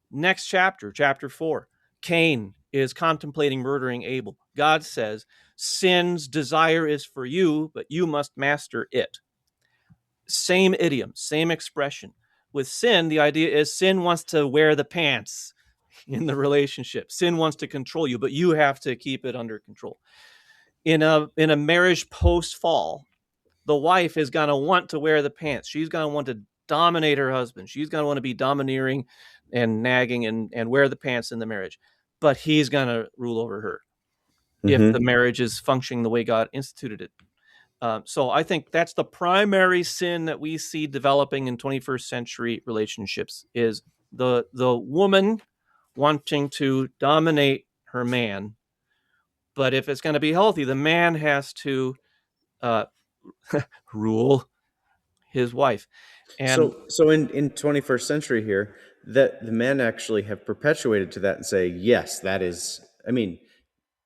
Next chapter 4, Cain is contemplating murdering Abel. God says, sin's desire is for you, but you must master it. Same idiom, same expression. With sin, the idea is sin wants to wear the pants in the relationship. Sin wants to control you, but you have to keep it under control. In a marriage post-fall, the wife is going to want to wear the pants. She's going to want to dominate her husband. She's going to want to be domineering and nagging and wear the pants in the marriage. But he's going to rule over her if the marriage is functioning the way God instituted it. So I think that's the primary sin that we see developing in 21st century relationships, is the woman wanting to dominate her man. But if it's going to be healthy, the man has to rule his wife. And so in 21st century here, that the men actually have perpetuated to that and say, yes, that is, I mean,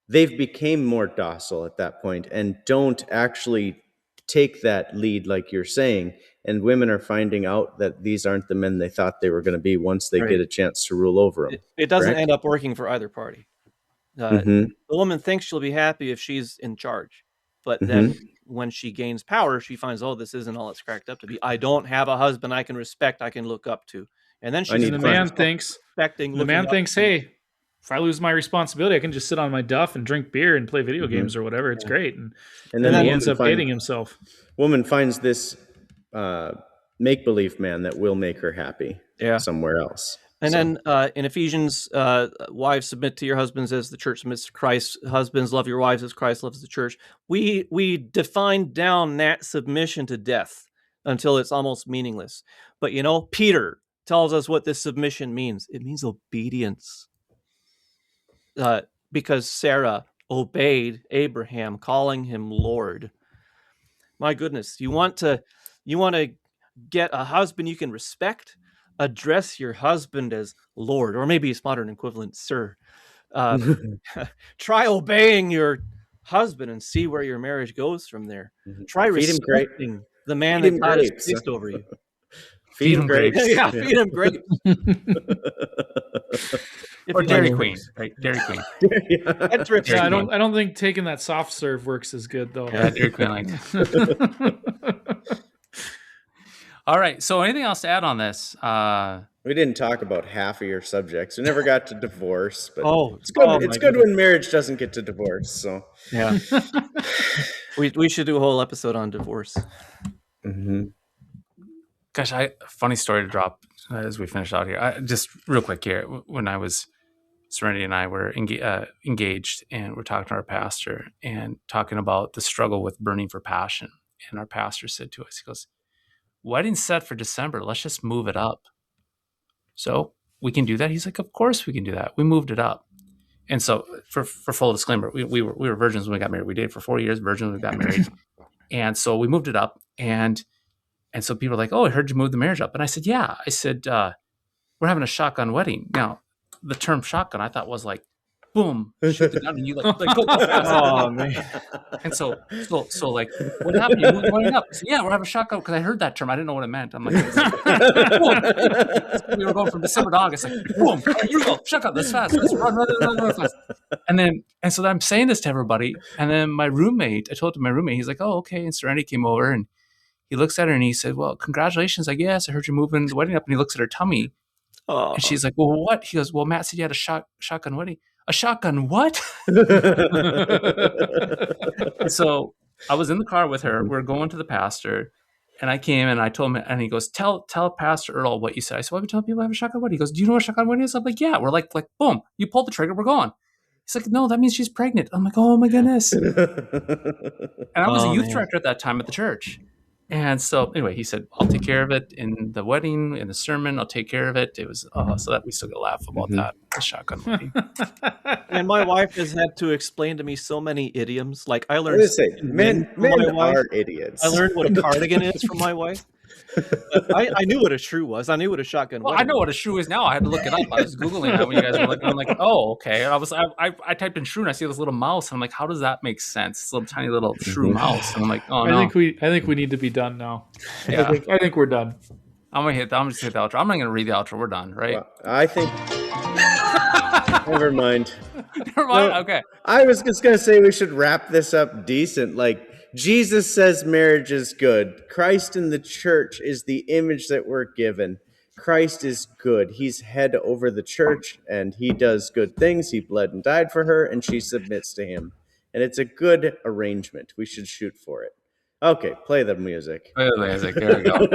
they've become more docile at that point and don't actually take that lead like you're saying. And women are finding out that these aren't the men they thought they were going to be once they get a chance to rule over them. It doesn't end up working for either party. The woman thinks she'll be happy if she's in charge. But then when she gains power, she finds, oh, this isn't all it's cracked up to be. I don't have a husband I can respect, I can look up to. And then the man thinks, hey, if I lose my responsibility, I can just sit on my duff and drink beer and play video games or whatever. It's great. And then he ends up hating himself. Woman finds this make-believe man that will make her happy somewhere else. And then in Ephesians, wives, submit to your husbands as the church submits to Christ. Husbands, love your wives as Christ loves the church. We define down that submission to death until it's almost meaningless. But, Peter tells us what this submission means. It means obedience. Because Sarah obeyed Abraham, calling him Lord. My goodness, you want to get a husband you can respect? Address your husband as Lord, or maybe his modern equivalent, sir. Try obeying your husband and see where your marriage goes from there. Try respecting the man that God has placed over you. Feed him grapes. Yeah, feed him grapes. Or Dairy Queen, right? Dairy Queen. I don't think taking that soft serve works as good though. Yeah, Dairy Queen. All right. So, anything else to add on this? We didn't talk about half of your subjects. We never got to divorce, but it's good. It's good when marriage doesn't get to divorce. So yeah, we should do a whole episode on divorce. Gosh, funny story to drop as we finish out here. Just real quick here, when Serenity and I were engaged, and we're talking to our pastor and talking about the struggle with burning for passion, and our pastor said to us, he goes, "Wedding's set for December. Let's just move it up." So we can do that. He's like, "Of course we can do that." We moved it up. And so for full disclaimer, we were virgins when we got married. We dated for 4 years, virgins when we got married. And so we moved it up. And so people were like, "Oh, I heard you moved the marriage up." And I said, "Yeah." I said, "We're having a shotgun wedding." Now, the term shotgun I thought was like, boom, shoot the gun, and you like go fast. Oh man! And so like, what happened? You moved the wedding up? I said, "Yeah, we're having a shotgun," because I heard that term. I didn't know what it meant. I'm like, boom. We were going from December to August, like, boom, here we go, shotgun, that's fast, let's run fast. And so I'm saying this to everybody, and then I told my roommate, he's like, "Oh, okay." And Serenity came over, and he looks at her, and he said, "Well, congratulations, I guess. I heard you're moving the wedding up." And he looks at her tummy, and she's like, "Well, what?" He goes, "Well, Matt said you had a shotgun wedding." "A shotgun what?" So I was in the car with her. We're going to the pastor, and I came and I told him, and he goes, tell Pastor Earl what you said. I said, "Why are we telling people I have a shotgun wedding?" He goes, "Do you know what a shotgun wedding is?" I'm like, "Yeah." We're like, boom, you pulled the trigger, we're going. He's like, "No, that means she's pregnant." I'm like, "Oh my goodness." And I was a youth director at that time at the church. And so anyway, he said, "I'll take care of it in the wedding, in the sermon. I'll take care of it." It was so that we still get a laugh about that, the shotgun wedding. And my wife has had to explain to me so many idioms. Like I learned, men are idiots. I learned what a cardigan is from my wife. I knew what a shrew was. I knew what a shotgun was. I know what a shrew is now. I had to look it up. I was Googling that when you guys were looking. I'm like, "Oh, okay." I typed in shrew and I see this little mouse. And I'm like, "How does that make sense? This little tiny little shrew mouse." And I'm like, "Oh no." I think we need to be done now. Yeah. I think we're done. I'm just hit the outro. I'm not gonna read the outro. We're done, right? Well, I think. Never mind. Never mind. No, okay. I was just gonna say we should wrap this up decent. Like, Jesus says marriage is good. Christ in the church is the image that we're given. Christ is good. He's head over the church, and he does good things. He bled and died for her, and she submits to him. And it's a good arrangement. We should shoot for it. Okay, play the music. Play the music. There we go.